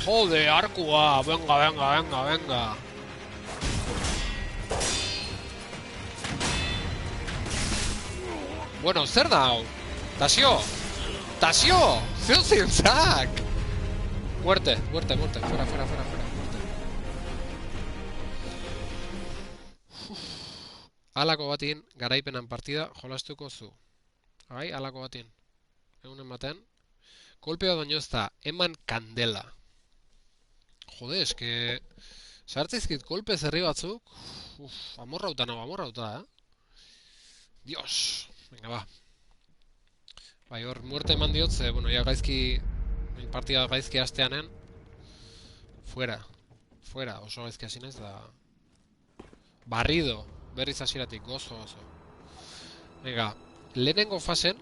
Jode, arkua. Venga. Bueno, zer da hau? Tasio! ¡Tasio! ¡Zeo zintzak! Muerte, muerte, muerte. Fuera, fuera, fuera, fuera. Muerte. Halako batin, garaipenan partida, jolastuko zu. Bai, halako batin. Egun ematen. Kolpea baino ez da, eman kandela. Jode, eske... Sartzeizkit kolpe zerri batzuk. Amorrauta nago, amorrauta, Dios. Venga, ba. Bai, hor, muerte eman diot, ze, bueno, ya gaizki... Partida gaizki hasteanen. Fuera. Fuera, oso gaizki hasi naiz da... Barrido. Berriz hasieratik, gozo, gozo. Venga, lehenengo fasen...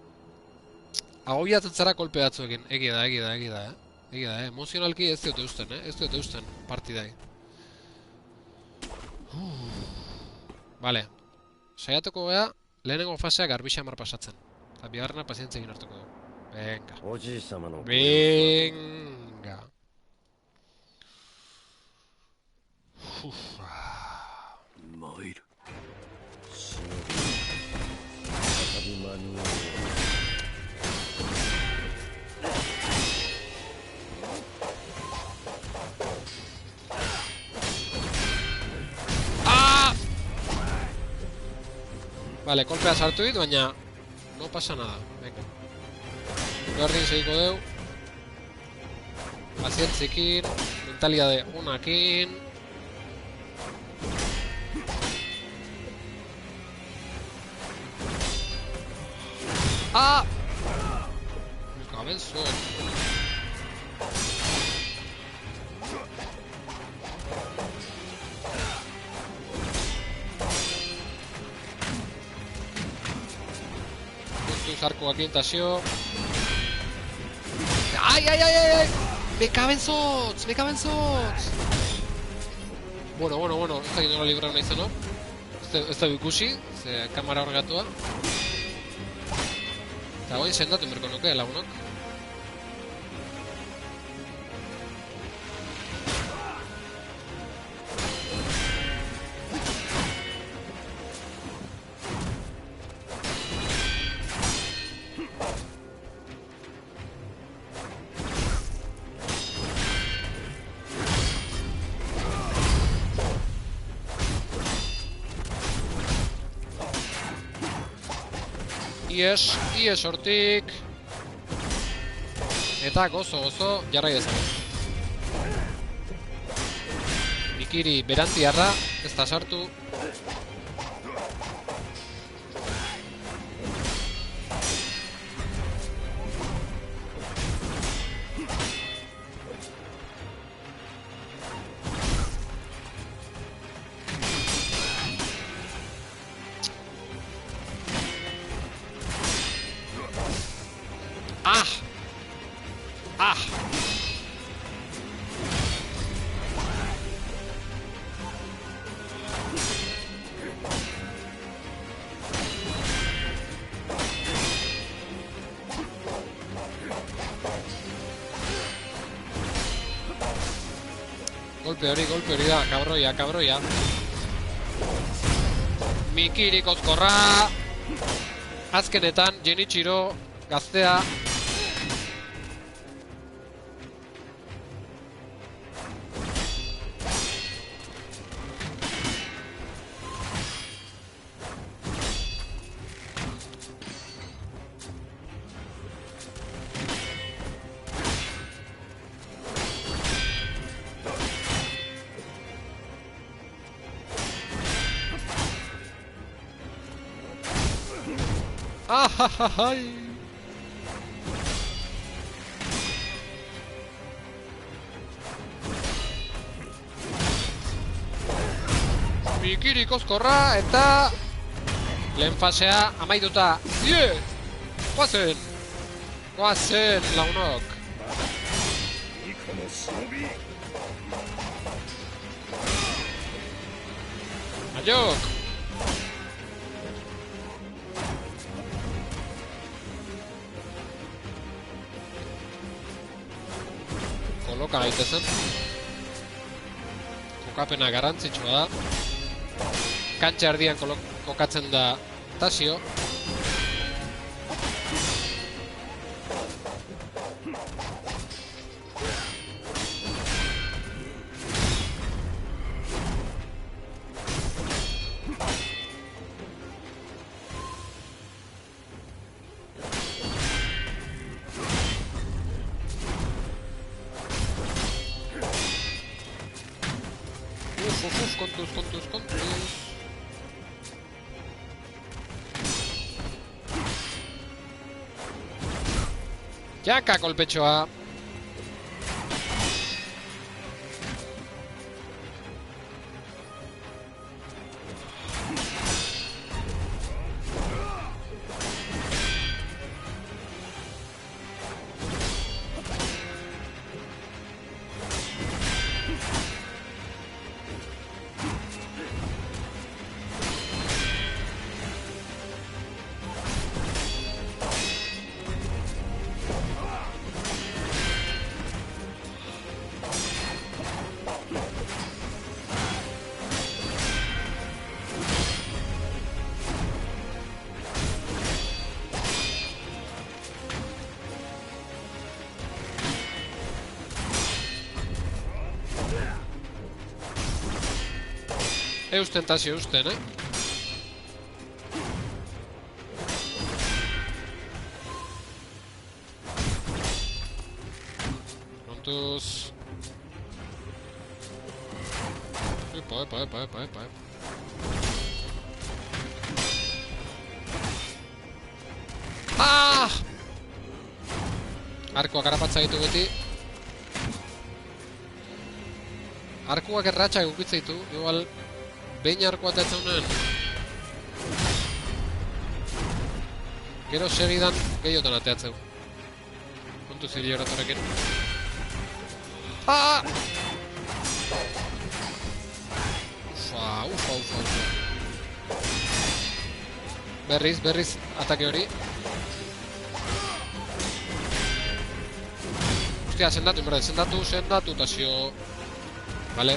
Agobiatzen zara kolpe batzuekin. Egi da, emozionalki ez diote usten, Ez diote usten partidai. Vale. Saiatuko gea, lehenengo fasea garbixa mar pasatzen. Eta bigarrena pazientzekin hartuko du. Venga. Venga. Moiru. Vale, kolpea sartu dit, baina no pasa nada. Venga. Berdin segiko deu. Pazientzikin, mentalidade onakin. Ah! Me cabezo. Zarko aquí en tasio. ¡Ay, ay, ay, ay! ¡Me caben sots! ¡Me caben sots! Bueno, bueno, bueno. Ez dakit nola librau nahi zen, no? Ez da ikusi, ze kamera horregatua. Eta goin sendatu berko nuke, lagunok. Ies hortik. Eta gozo, jarrai dezagun. Mikiri berantiarra, ez da sartu. Golpe hori da, kabroia. Mikiri kozkorra. Azkenetan, Genichiro, gaztea. ¡Ajajajay! Mikiri kozkorra eta lehen fasea amaituta. Yeah! Goazen, launok. Aiok! Koloka gaitezen. Kokapena garrantzitsua da. Kantxa erdian kokatzen da Tasio. kontuz. Jaka kolpetxoa. Eusten tasi eusten, Kontuz. Epa. Ah! Arkoak harapatza ditu beti. Arkuak erratxak ukitza ditu, igual behin arkoa ateatzen nuen. Gero segidan gehiotan ateatzen. Kontu zili horretorekin. Ah! Ufa. Berriz, atake hori. Hostia, sendatu, tasio. Vale.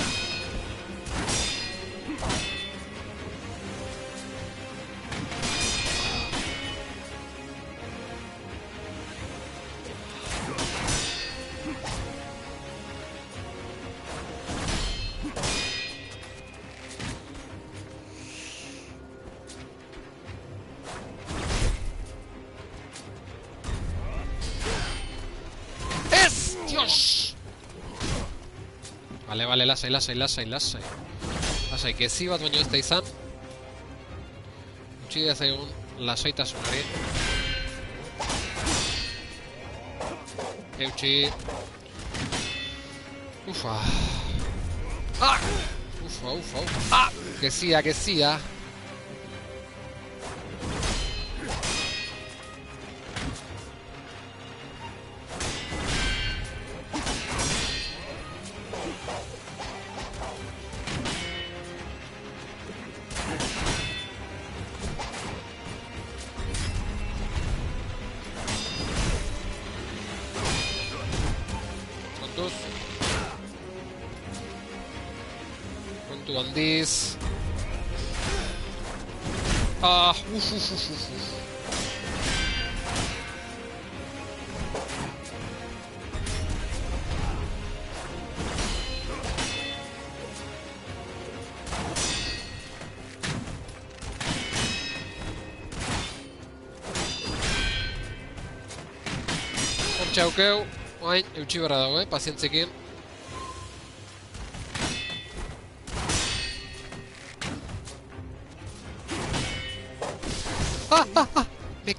Dios! Vale, lasai. Lasai, kezi bat baino ez da izan. Utsi da zaigun lasaitasunari. Eutsi. Ufa. Ah! Ufa. Ah! Kezia. Kontu handiz. Ah, uf. Hortxe aukeu, oain, eutxi barra dago, pazientzekin. Me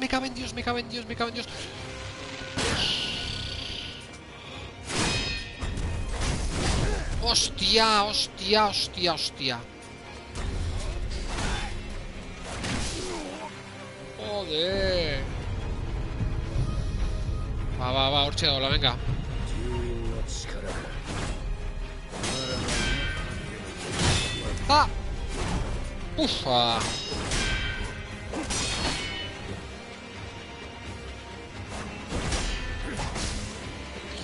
caben Dios. Hostia. Joder. Va, hortxe dagoela, venga. Ah! Ufa!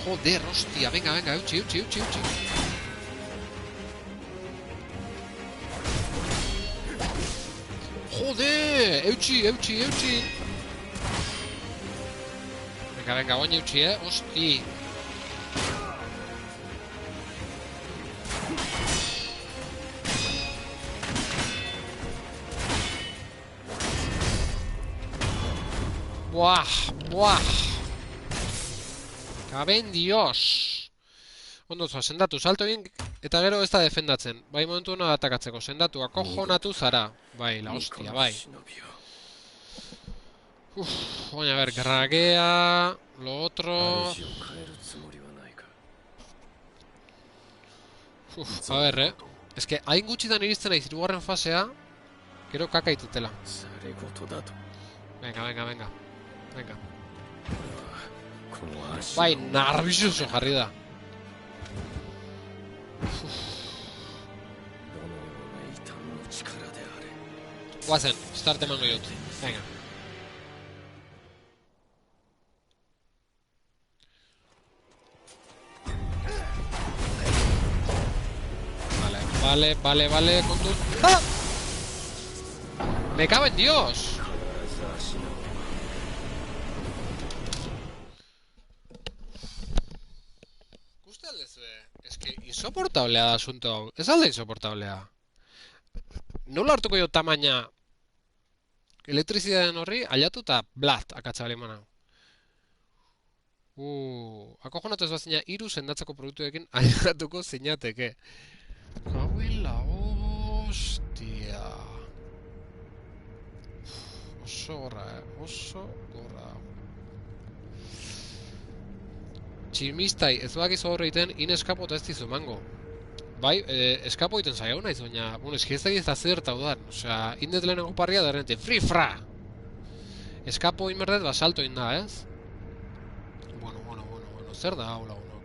Joder, hostia, venga, eutxi. Joder, eutxi. Venga, oain eutxi, hosti. Buah. Caben Dios. Ondo zoa, sendatu, salto egin Eta gero ez da defendatzen. Bai momentu hona atakatzeko. Sendatu, akojonatu zara. Bai, la hostia, bai. Baina, a ver, gragea... Lo otro... A ver, Es que hain gutxitan iristen naiz hirugarren fasea, gero kaka itutela. Venga, venga, venga. Venga. Bai, nervioso jarri da. Guazen, start emango dut. Venga. Vale, kontu... ¡Ah! ¡Me cago en Dios! Gusta es que insoportablea da asunto hau. Ez alde insoportablea. Nola hartuko jo tamaina elektrizitatean horri, aliatu eta blat akatsa balimana. Akojonatu ez bazina, 3 sendatzeko produktuekin aliatuko zinateke. Cago en la hostia. Oso gorra, oso gorra. Tximistai, ez bakizu horre iten, eskapo eta ez dizu mango. Bai, eskapo iten zaigu naiz, baina, bueno, eski ez da zerta udan. Osea, indet lehenengo parria da errente, free fra! Eskapo inberdet, salto inda, ez? Bueno, zer da hau lagunok?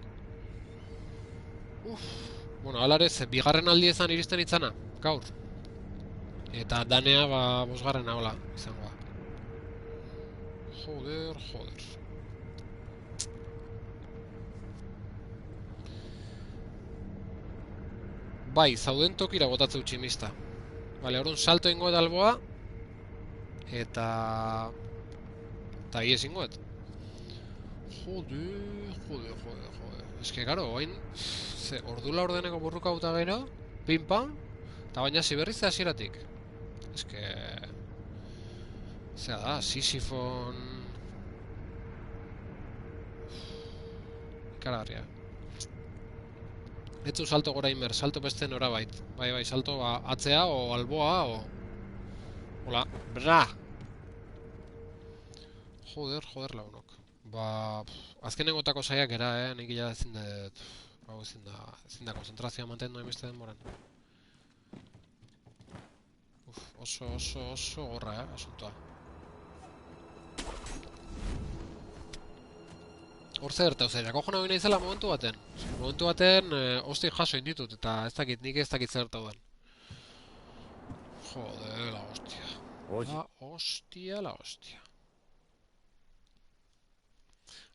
Bueno, alarez, bigarren aldi ezan iristen itzana, gaur. Eta danea, bosgarren hola, izangoa. Joder. Bai, zauden tokira botatze utximista. Bale, orduan salto ingoet alboa. Eta ies ingoet. Joder. Ez que, garo, oain... Ordula ordeneko burruka uta gero, pimpa, eta baina ziberriz da hasieratik. Ez que... Zea da, Sisifon... Ikaragarria. Etzu salto gora inber, salto beste norabait. Bai, salto atzea, o alboa, o... Hola, bra! Joder lagunok. Azkenengotako saiak era, nik ila ezin dut... Hau ezin da konzentrazioa mantendu emeste denboran. Oso gorra, asuntoa. Hor zer eta zer, akojona hori nahizela momentu baten. Momentu baten, hostik jaso inditut, eta nik ez dakit zer tauden. Joder, la hostia.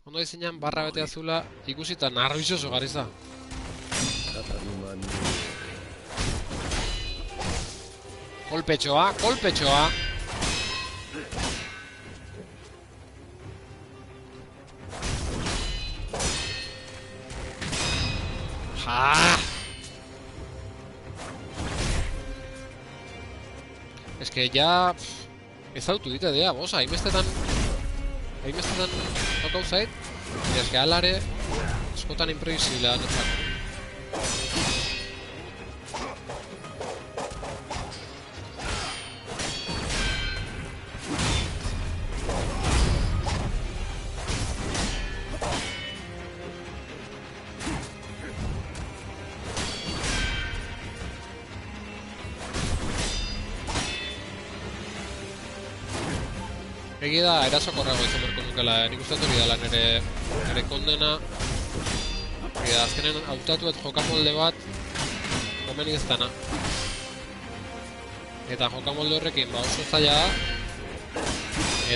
Ondo dizinean barra bete azula ikusita narbizoso gariza. Kolpetxoa! Ja! Ez que ya... Ez autu dite dea, bosa, hainbestetan tokau zait, ez que alare eskotan imprevisiblea netzako. Egi da, erasokorrago izan berko nukela, nik uste hori dela nire kondena. Egi da, azkenen hautatuet jokamolde bat, gomenik ez dana. Eta jokamolde horrekin, oso zaila da.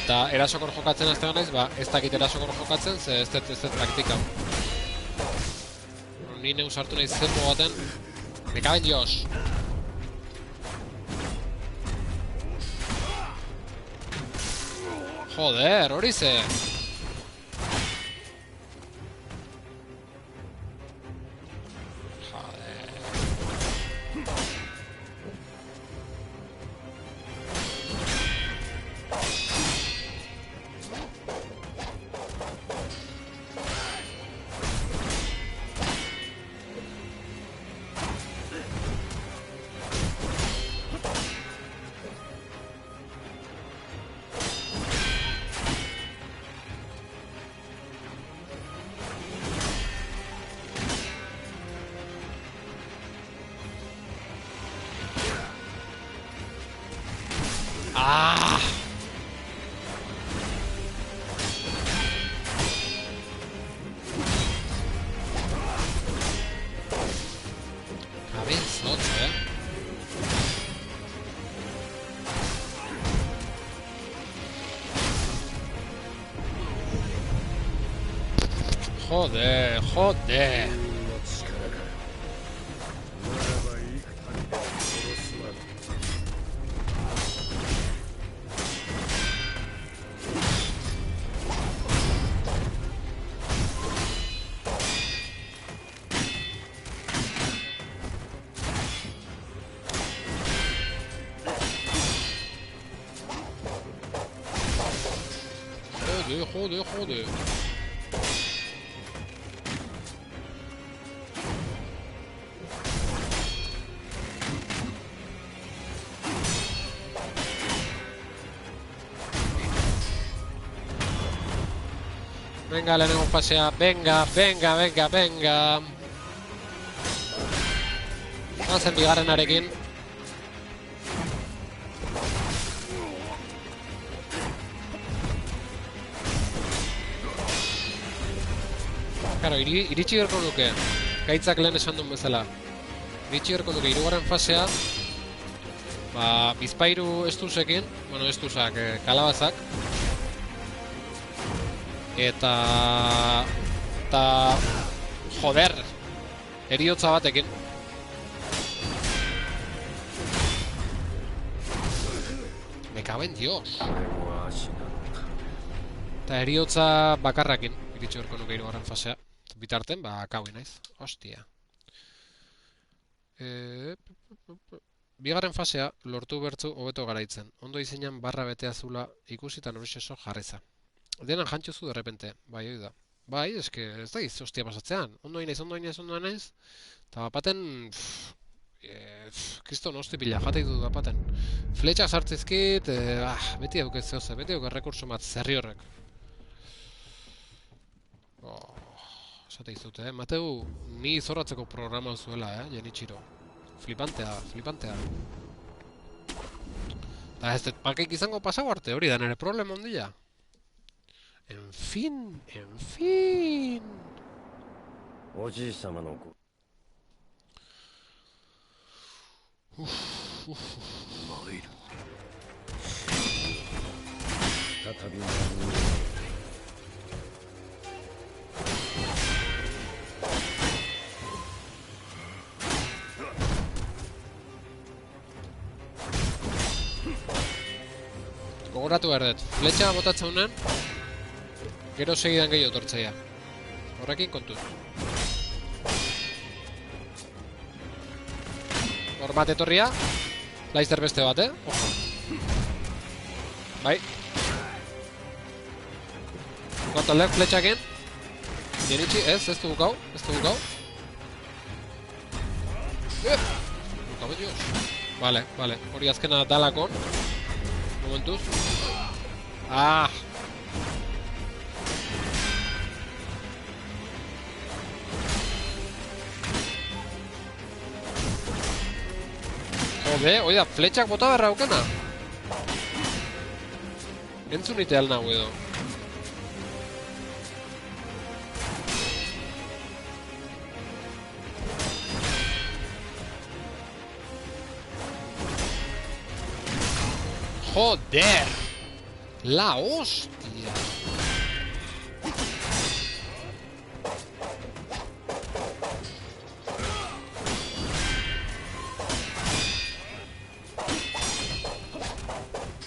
Eta erasokor jokatzen aztean naiz, ez dakit erasokor jokatzen, ze ez dut praktika. Ni neus hartu nahi zerpo baten, me caben Dios. Joder, hori ze! Joder, joder. の力からならば幾度でも殺すまで。joder, joder. Venga, lehenengo fasea, venga, venga, venga, venga. Bazen bigarrenarekin. Claro, iritsi berko duke. Gaitzak lehen esan duen bezala. Iritsi berko duke hirugarren fasea. Ba, bizpairu estusekin, bueno, estusak, kalabazak. Eta joder, heriotza batekin. Me cago en Dios. 俺も足なのか。 Eta heriotza bakarrakin iritsi berko nuke hirugarren fasea. Bitarten, ba, kaui naiz. Hostia. Bigarren fasea lortu bertzu hobeto garaitzen. Ondo izeinan barra bete azula ikusita norixeso jarreza. Denan jantxuzu de repente. Bai, hoi da. Bai, eske ez da iz, hostia pasatzean. Ondo inaiz, ondo inaiz, ondo inaiz. Eta bapaten... Kriston hosti pila, jatei dut bapaten. Fletxak sartzizkit, beti eukez zehoze, beti eukez rekurso bat zerri horrek. Esate izute, Mateu, ni zorratzeko programa zuela, Jenichiro. Flipantea, flipantea. Eta ez dut pakek izango pasau arte, hori da nere problema ondila. En fin, en fin. おじい様の子。参る。再び何 Gogoratu behar dut, fletxa botatzen honen, gero segidan gehiago tortzeia. Horrekin kontuz. Hor bat etorria, laizter beste bat, Ojo. Bai. Kuanto lehen fletxakin. Jenichi, ez du bukau, ez du bukau. Bukau, Dios. Vale, vale, hori azkena dalakon. Momentuz. Ah! Jode, oida, fletxak bota berra aukena. Entzun ite alna edo. Joder, la hostia.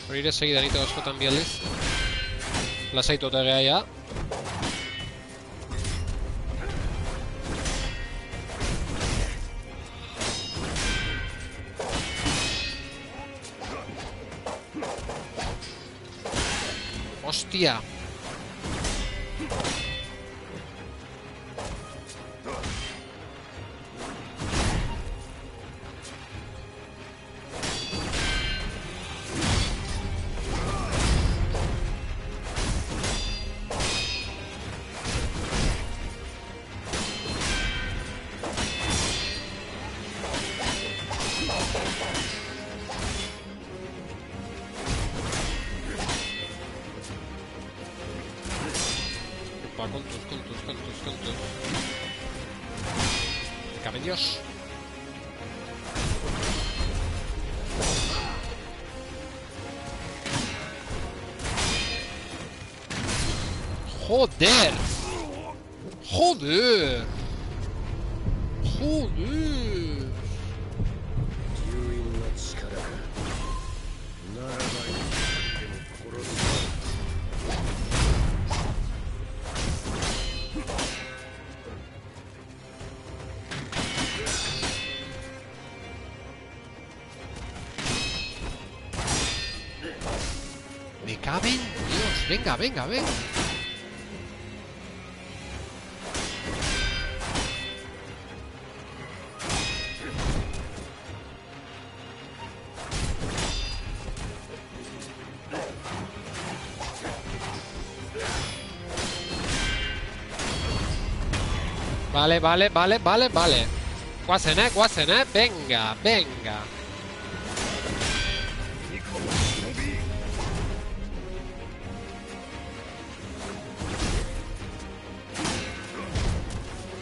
Hori ere segidanito askotan bialdiz. Lasaitu eta geha. Hostia. Contus. Cabe Dios. Joder. Joder. Joder. 流因の力か。ならばいつでも殺す。Me cabe en Dios. Venga, venga, venga. Vale, vale, vale, vale, vale. Guasen, venga, venga.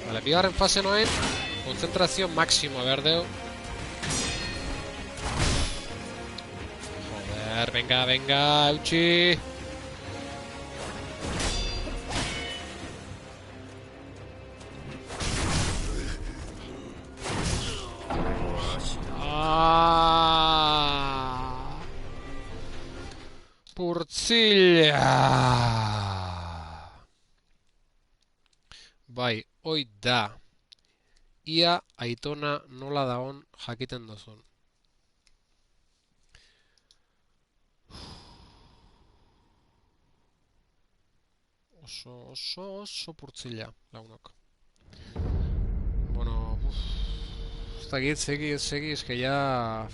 Vale, bigarren fase noen. Konzentrazio máximo, berdeu. Joder, venga, venga, eutxi. Purtzilla. Bai, hoi da. Ia Aitona nola dagon jakiten duzun. Oso purtzilla, lagunok. Bueno, ez dakit, segi, eske ja...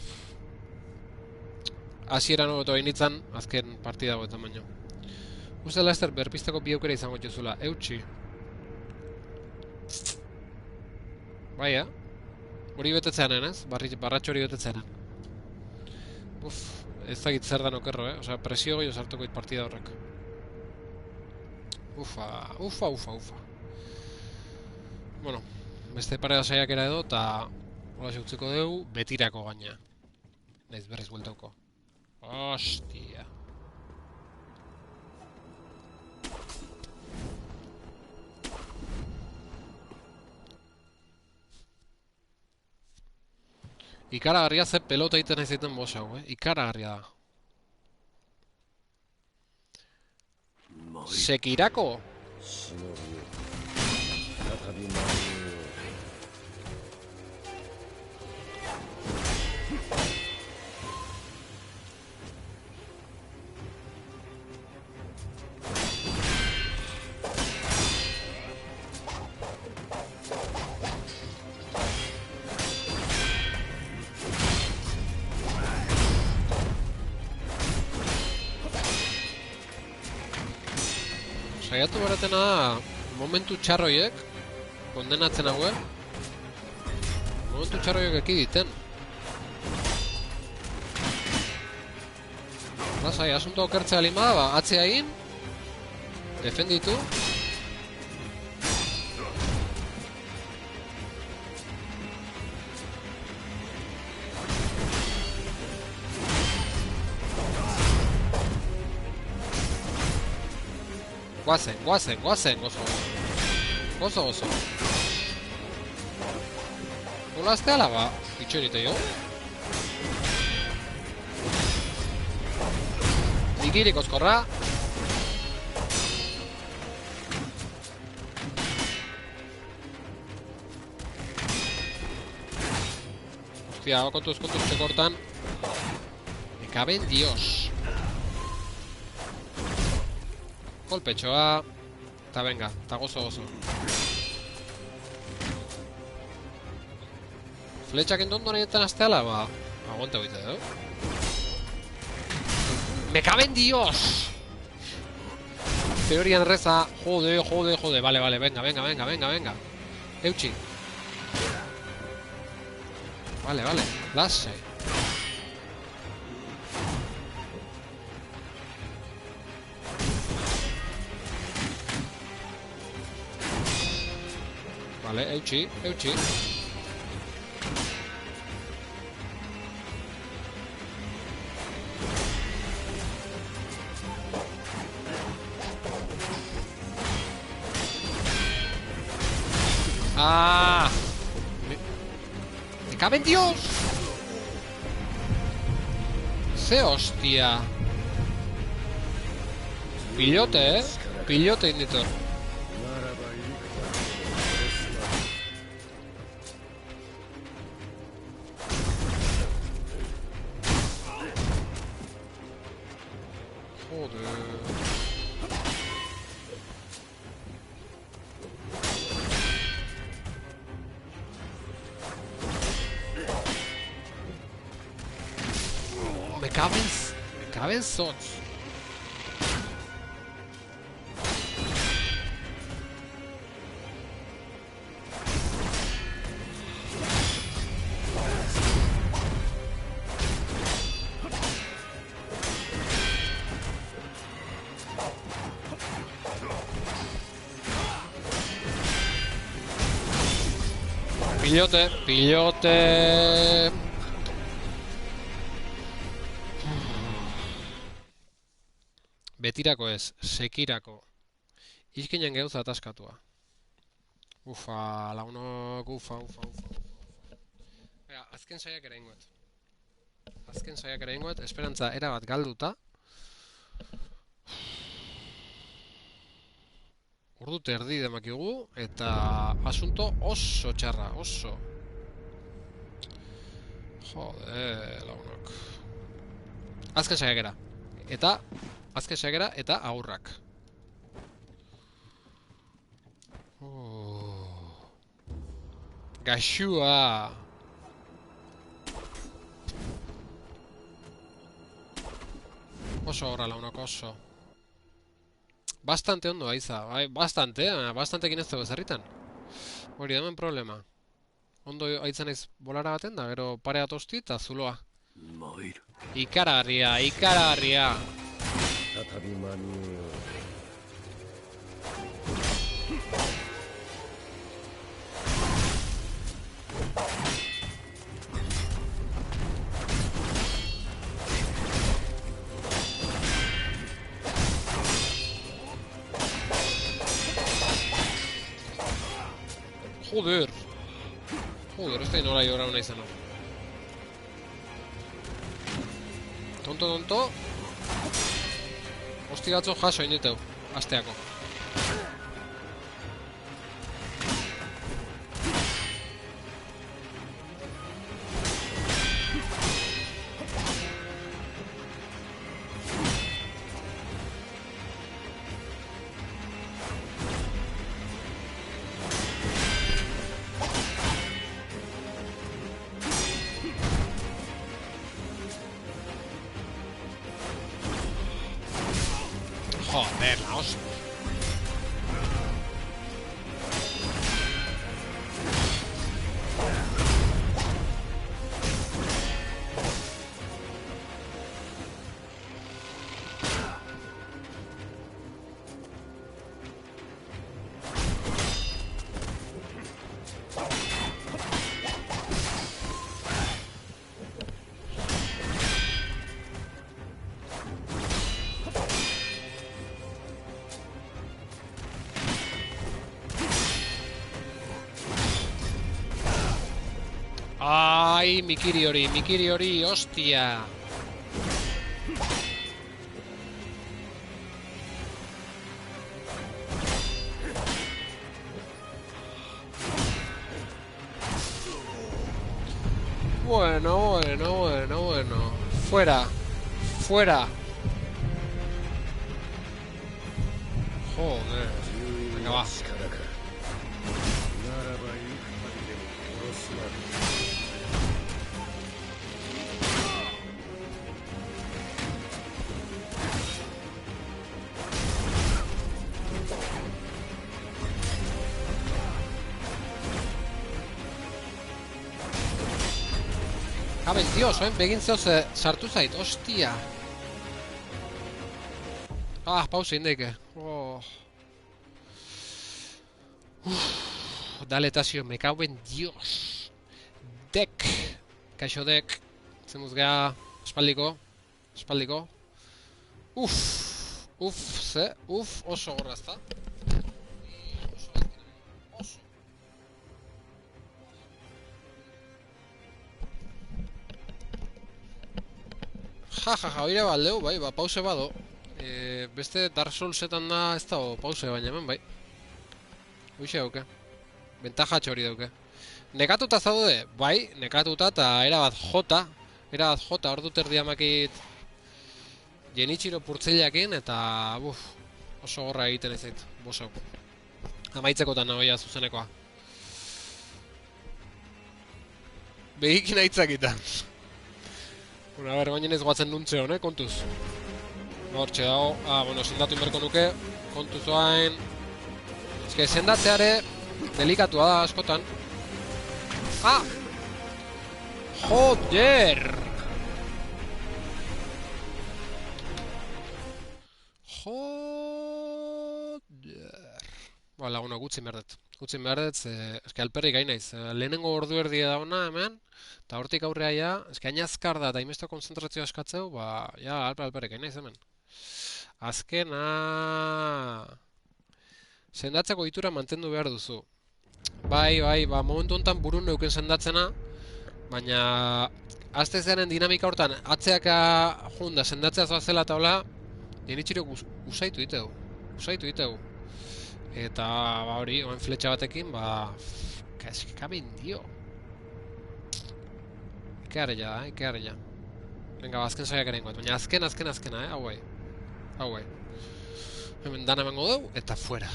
Hasieran hobeto bainitzan, azken partida goetan baino. Uste Laster berpisteko bi aukera izango dituzula, eutxi. Baia, hori betetzeanen, ez? Barratxo hori betetzeanen. Ez dakit zer dan okerro, Osea, presio goio sartuko dit partida horrek. Ufa. Bueno, beste pareda saiakera edo, eta hola utziko dugu, betirako gaina. Naiz berriz bueltauko. Hostia. Ikaragarria ze pelota egiten nahi zaiten boss hau, Ikaragarria da. Sekirako! 忍びよ。再び前へ。Saiatu baratena da, momentu txarroiek, kondenatzen hauen, momentu txarroiek ekiditen. Lasai, asunto okertzea lima, ba, atzea egin, defenditu. Guazen, gozo. Nola azte alaba, itxoinite jo. Digirik ozkorra. Hostia, kontuz, txekortan. Me cabe en Dios. Kolpetxoa, eta venga, eta gozo. Fletxak endondo nahietan azteala, ba, aguanta hoite, Me cabe en Dios! Teorian reza, jode, vale, venga. Eutxi. Vale, lasai. Vale, eutxi. ¡Ah! ¡Me cabe en Dios! ¡Se hostia! Pillote, Pillote, Inditor. ならばいくら殺すまで Joder. Me caben sots. Pillote, pillote. Betirako ez, sekirako. Izkinen geuza ataskatua. Ufa, launok, ufa. Ega, azken saiak ere ingoet. Esperantza erabat galduta. Ordu terdi demakigu, eta asunto oso txarra, oso. Jode, launok. Azken saiakera. Eta aurrak. Gaxua! Oso horra launok, oso. Bastante ondo aiza, bai, bastante gineztego zerritan. Hori hemen problema. Ondo aitzen naiz bolara baten da, gero pare atosti eta zuloa. 参る。 Ikaragarria. 再び間に合う Joder, ez da nola jora hona izan. Tonto. Hosti batzo jaso inditeu, asteako. Joder, la hostia. Ai, Mikiri hori, hostia. Bueno. Fuera. Joder. Venga, va. ならばいくらでも殺すまで Cabe, Dios, begin zehoz sartu zait, hostia. Ah, pausa indeke. Oh. Dale, Tasio, me cago en Dios. Dek. Kaixo dek. Zemuz geha, espaldiko. Oso gorra ezta. Oso. oire baldeu, bai, ba, pause bado. Beste Dark Soulsetan da ez dago pause, baina hemen, bai. Hoxe dauke. Bentajatxo hori dauke. Nekatuta zaude, bai, nekatuta eta erabat jota. Erabat jota, hor dut erdiamakit Genichiro purtzeilakin eta oso gorra egiten ez zait, bosau. Amaitzekotan nagoia zuzenekoa. Begikin aitzakita. Bueno, a ber, baina ez guatzen nuntze hone, kontuz. Hortxe dago, bueno, sendatu inberko nuke, kontuz oain. Ez que sendatzeare delikatua da askotan. Joder! Ba, laguna, gutxin berdet. Gutxin berdet, eske alperrik gai naiz. Lehenengo ordu erdia dauna hemen, eta hortik aurrea ja, eske hain azkar da eta inbesto konzentrazioa eskatzeu, ba, ja, alperrik gai naiz hemen. Azkena... Sendatzeko itura mantendu behar duzu. Bai, ba, momentu honetan burun neuken sendatzena, baina... Azte zearen dinamika hortan, atzeaka junda sendatzea zoazela eta hola, Genichiro usaitu diteu. Eta, ba hori, oen fletxa batekin, ba... Eski kamen dio. Ikeare ja. Venga, azken saiak ere ingoet, baina azkena, hauei. Hemen dana emango dugu, eta fuera.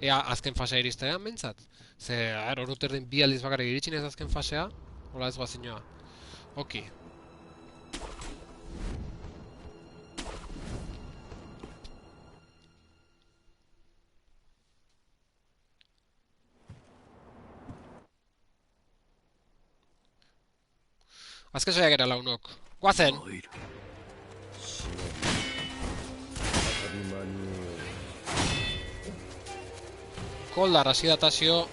Ea, azken fasea iristean, behintzat. Ze, horut erdin bi aldiz bakarrik iritsin ez azken fasea, hola ez guazinoa. Oki. Azken saiak ere launok. Guazen! Koldar hasi datazio.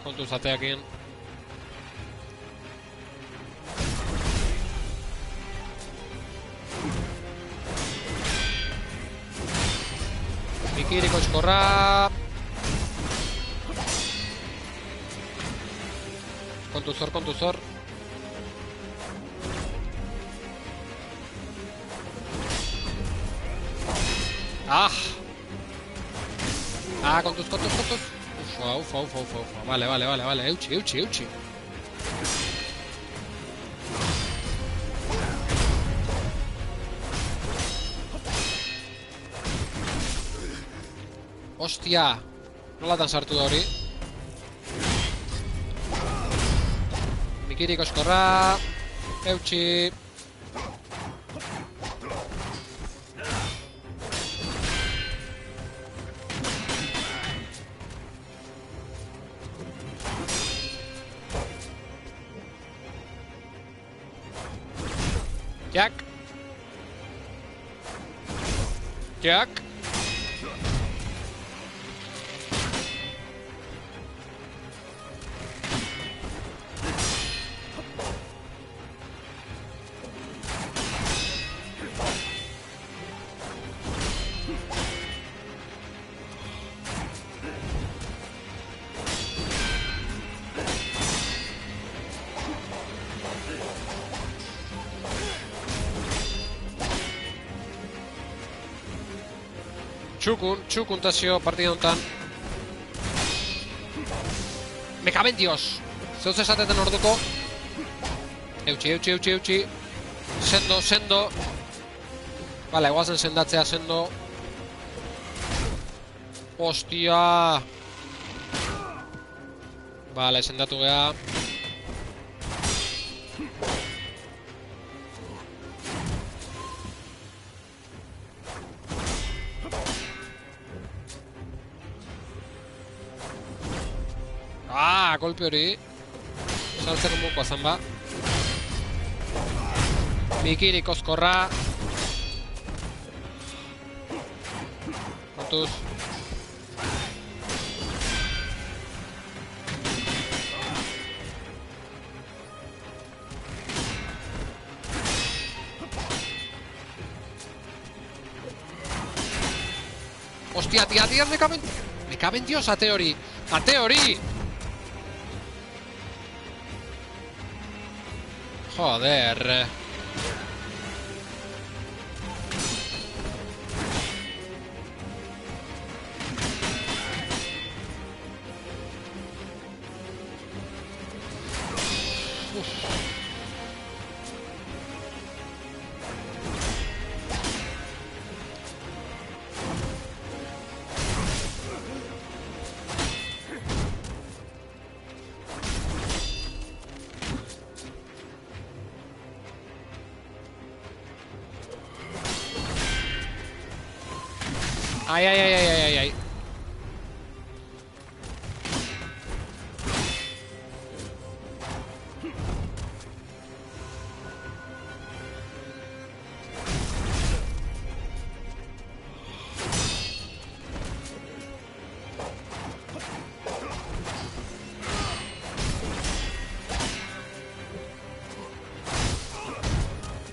Kontuz ateakin. Mikiriko eskorra. Kontuzor. Kontuz. Ufa. Vale. Eutxi. Ostia! Nolatan sartu da hori? Mikiriko eskorra. Eutxi. Jak. Txukun tazio partida honetan. Me caben dios. Zeus esateten orduko. Eutxi. Sendo. Vale, guazen sendatzea sendo. Ostia. Vale, sendatu geha. Golpe hori saltzeko muko zan ba. Mikirik oskorra. kontuz. Hostia, tía, me caben... Me caben Dios a Theory. ¡A Theory! Joder. Ay, ay, ay, ay, ay, ay.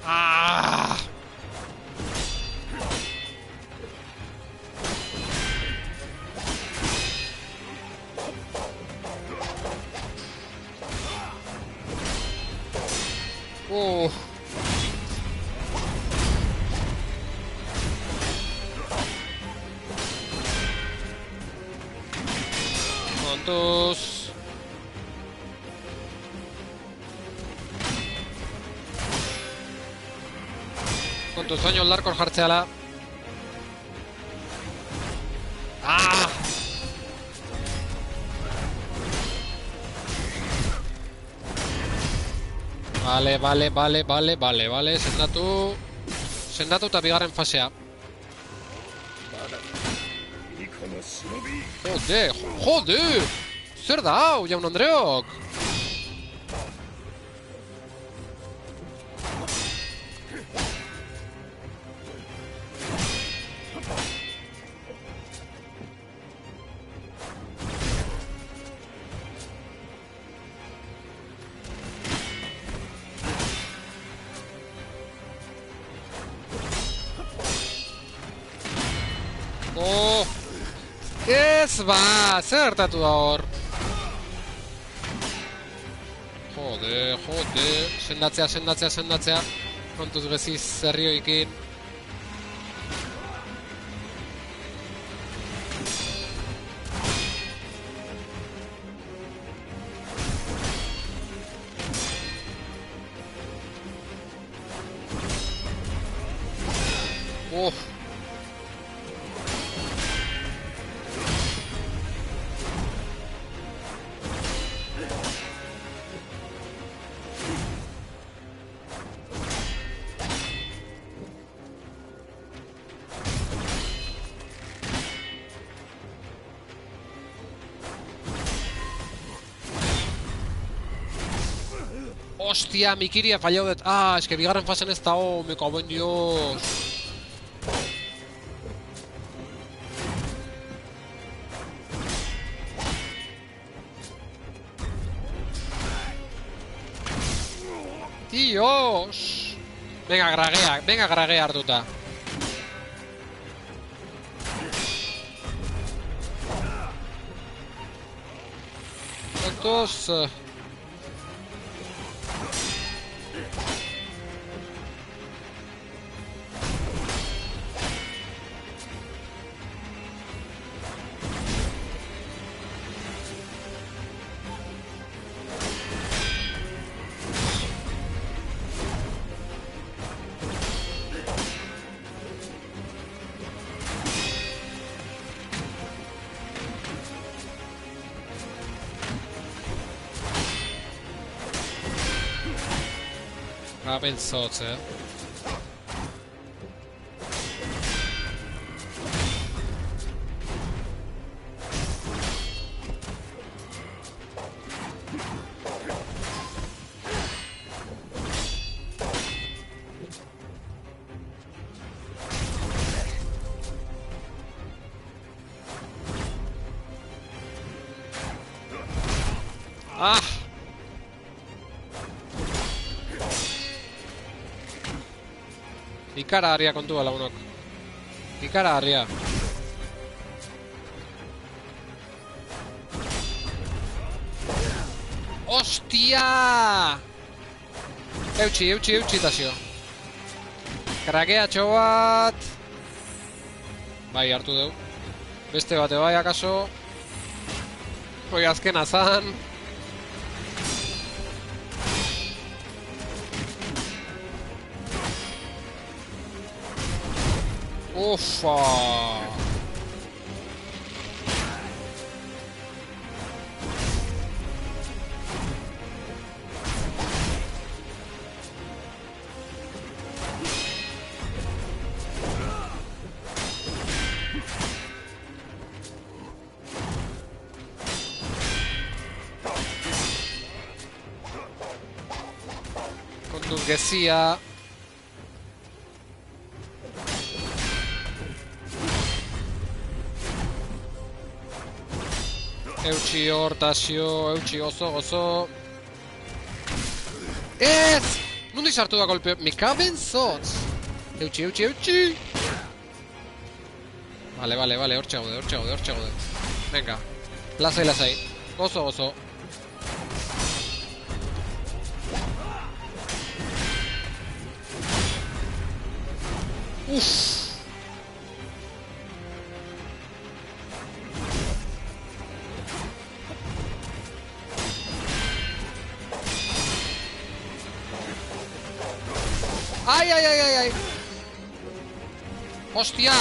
¡Ah! Kontuz. Kontuz soinu larkor jartzeala. Ah! Vale. Sendatu eta bigarren fasea. Joder! Zer da hau, jaun Andreok? Oh! Ez ba! Zer hartatu da hor? Jode. Sendatzea. Kontuz beziz zerrioikin. Oh! Hostia, Mikiri ha fallado de... Ah, es que bigarren fasen ez dago, me cago en Dios. Dios. Venga, graguea hartuta. ¿Cuántos? Pensoce. Ah! Ikara harria kontua lagunok. Ikara harria. Ostia! Eutxi tazio. Krakeatxo bat. Bai, hartu deu. Beste bate bai, akaso. Hoi azkena zan. Ufa! Kontuz gezia. Eutxi hor, Tasio, eutxi gozo. Ez! Nundi sartu da golpe... Me caben zotz! Eutxi! Vale, hortxe gaude. Venga. Lasai. Gozo. Uff! Ai! Hostia!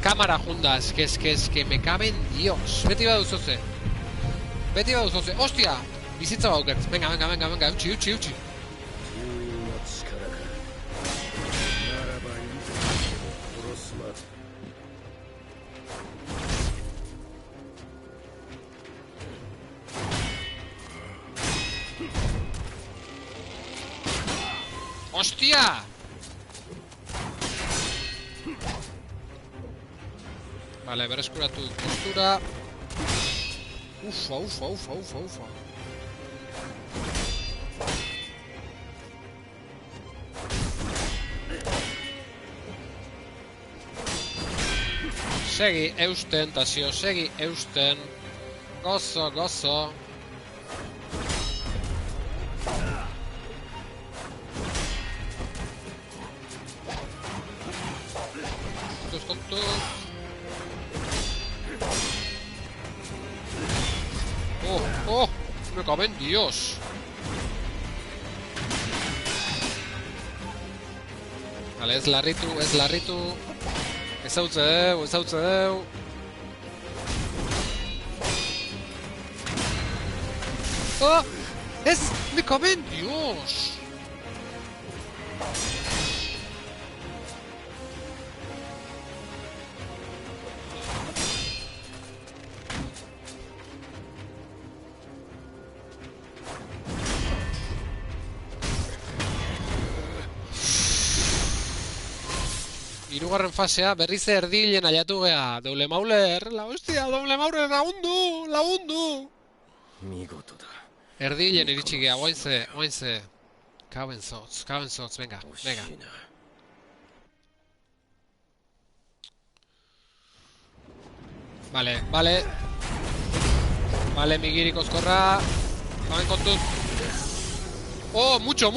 Cámara jundas, que me cabe en Dios. Beti baduzoze. Hostia! Bizitza baukert. Venga. Eutxi. 封印の力か。ならばいつでも殺すまで。Hostia! Vale, berreskuratu postura. Ufa. Segi eusten, Tasio, segi eusten. Gozo. Kontuz. Oh, me cabe en Dios. Vale, ez larritu. Ezautze deu. Oh, me cabe en Dios. Hirugarren fasea berriz erdilen aiatu gea. Doble Mauler, la hostia, Doble Mauler lagundu. 見事だ。 Erdilen iritsi gea, oainze. Caben zotz, venga. 惜しいな。 Vale, Migiri koskorra. Kaben kontuz. Oh, mucho.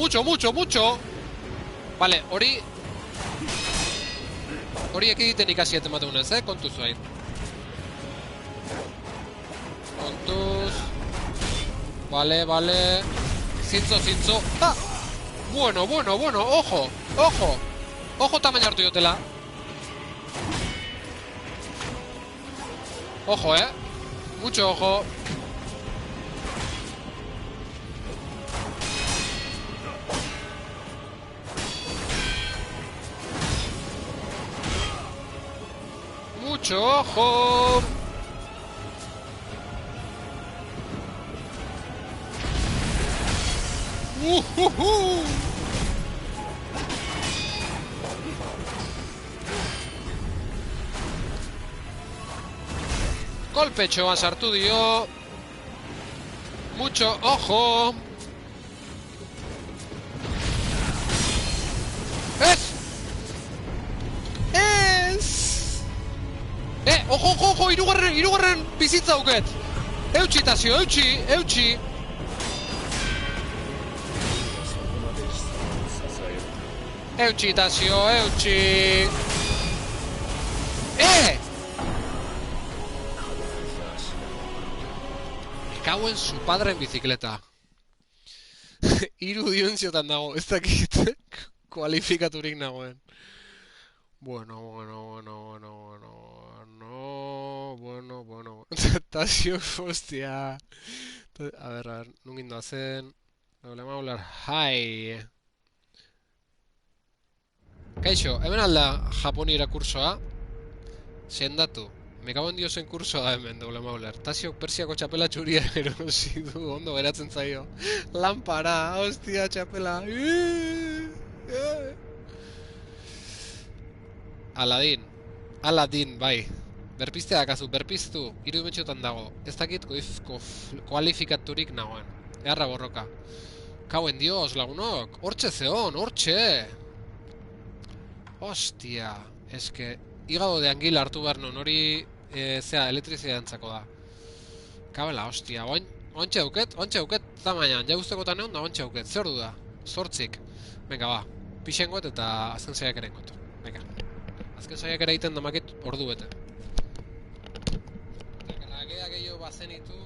Vale, hori ekiditen ikasi emateunez, kontuz hain. Kontuz. Vale. Zintzo. Ah! Bueno, ojo. Ojo tamaina hartu jotela. Ojo, mucho ojo. Mucho ojo. Kolpetxoa sartu dio. Mucho ojo. Ez! Ez! Ojo, ojo, ojo, irugarren bizitza auket. Eutxi, Tazio, eutxi, eutxi. そこまで貴様を支える Eutxi, Tazio, eutxi. Me cago en su padre en bicicleta. Hiru diontziotan dago, ez dakit kualifikaturik nagoen. Bueno. Tazio, hostia. A ver, nungin doazen. Problema hablar. Hai. Kaixo, hemen alda Japoniera kursoa. Sendatu. Me cago en Diosen kursoa da hemen, doble mauler. Tazio Persiako txapela txuria erosi du, ondo geratzen zaio. Lampara, hostia, txapela. Aladin, bai. Berpiztea dakazu, berpiztu. Hiru dimentsiotan dago. Ez dakit kualifikaturik nagoen. Eharra borroka. Kauen Dios, lagunok. Hortxe zeon, hortxe. Hostia. Eske, hígado de anguila hartu behar nun, hori, zea, elektrizia dantzako da. Kabela, hostia, ontxe auket, tamainan, ja guztekotan egon da ontxe auket, zer du da? Zortzik. Venga, ba, pixengot eta azken saiak erengot. Venga. Azken saiak ere egiten damakit ordu bete. Eta rakea gehiago bazenitu...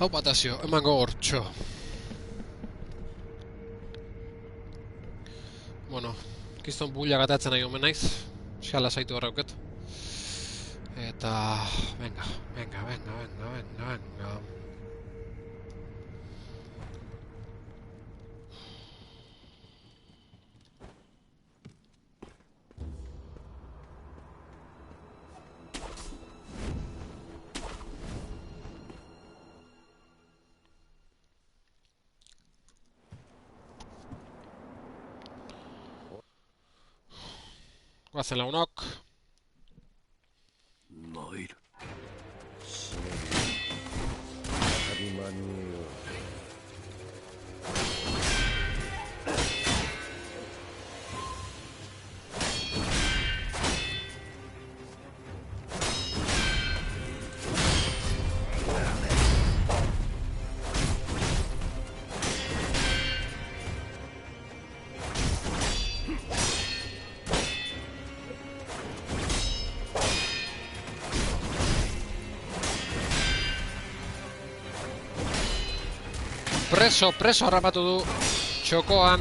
Hau patazio, eman gogortxo. Bueno, kiston bulla gatatzen nahi omen naiz. Xala saitu horreuket. Eta... Venga. Guazen lagunok. 参る。死ね再び間に合おう Preso harrapatu du txokoan.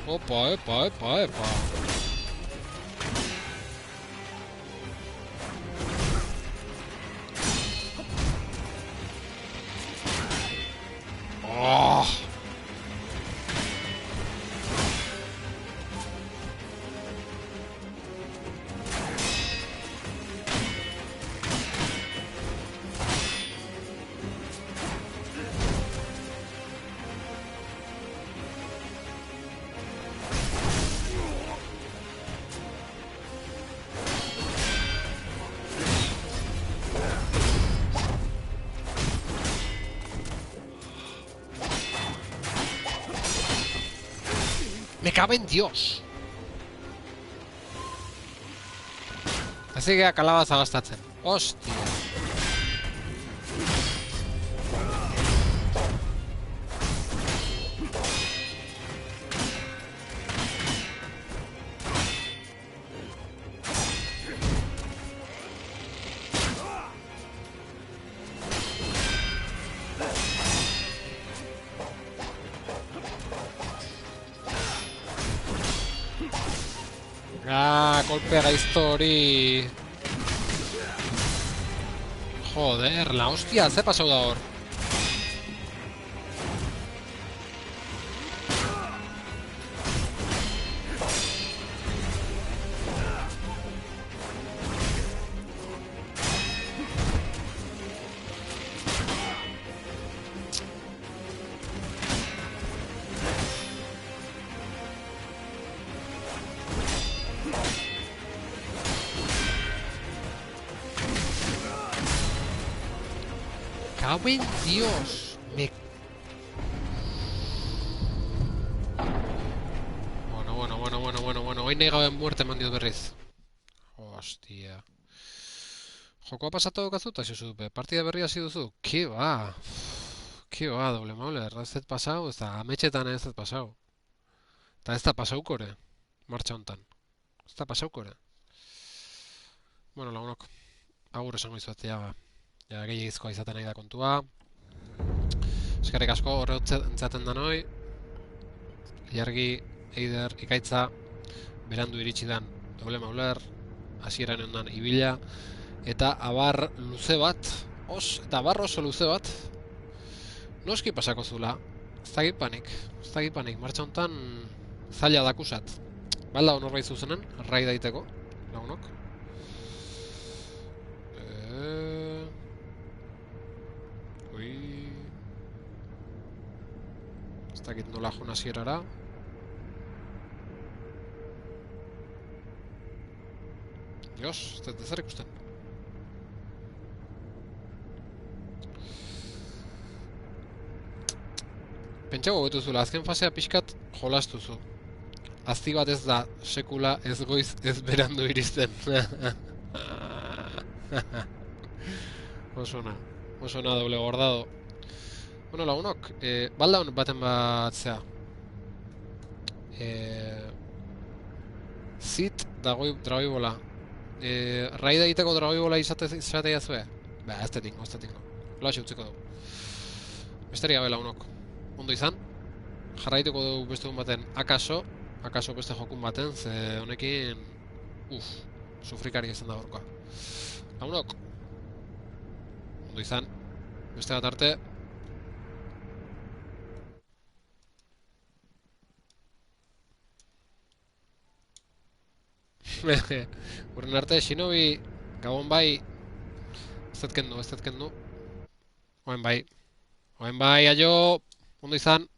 Opa. Oh. cabe en Dios! Así que kalabaza gastatzen. Hostia. Ah, golpea gaizto hori. Joder, la hostia, ze pasau da hor. ¡Cago en Dios! Bueno. Hoy nahi gabe muerte eman diot berriz. Hostia. Jokoa pasatu daukazu eta xuzu, partida berria hasi duzu? Ki ba? Ki ba, doble mauler. Ez dut pasau, ez da, ametxetan ez dut pasau. Eta ez da pasaukore, martxa hontan. Ez da pasaukore. Bueno, lagunok, agur esango izuet, ja gehiagizkoa izaten nahi da kontua. Eskerrik asko horre entzaten da noi. Ilargi, Eider, Ikaitza, berandu iritsi dan doble mauler, hasieran ondan ibila, eta abar luze bat, eta abar oso luze bat, noski pasako zula, ez dakit panik, martxa hontan zaila dakusat. Balda honorbait zuzenen, rai daiteko, lagunok. Ez dakit nola joan hasierara. Dios, ez dut ezer ikusten. Pentsago betuzula, azken fasea pixkat jolastuzu. Azti bat ez da, sekula ez goiz ez berandu iristen. Oso ona doble gordado. Bueno, lagunok, balda honen baten bat zea. Zit dagoi dragoibola. Raida egiteko dragoibola izatea zue? Ba, ez tetingo. Loa utziko dugu. Besterik gabe lagunok. Ondo izan. Jarraituko dugu beste egun baten akaso beste jokun baten, ze honekin sufrikari izan da gorkoa. Lagunok. Ondo izan. Beste bat arte. Urren arte, Shinobi, Gabon bai. Ez dut kendu. Oen bai, aio. Ondo izan.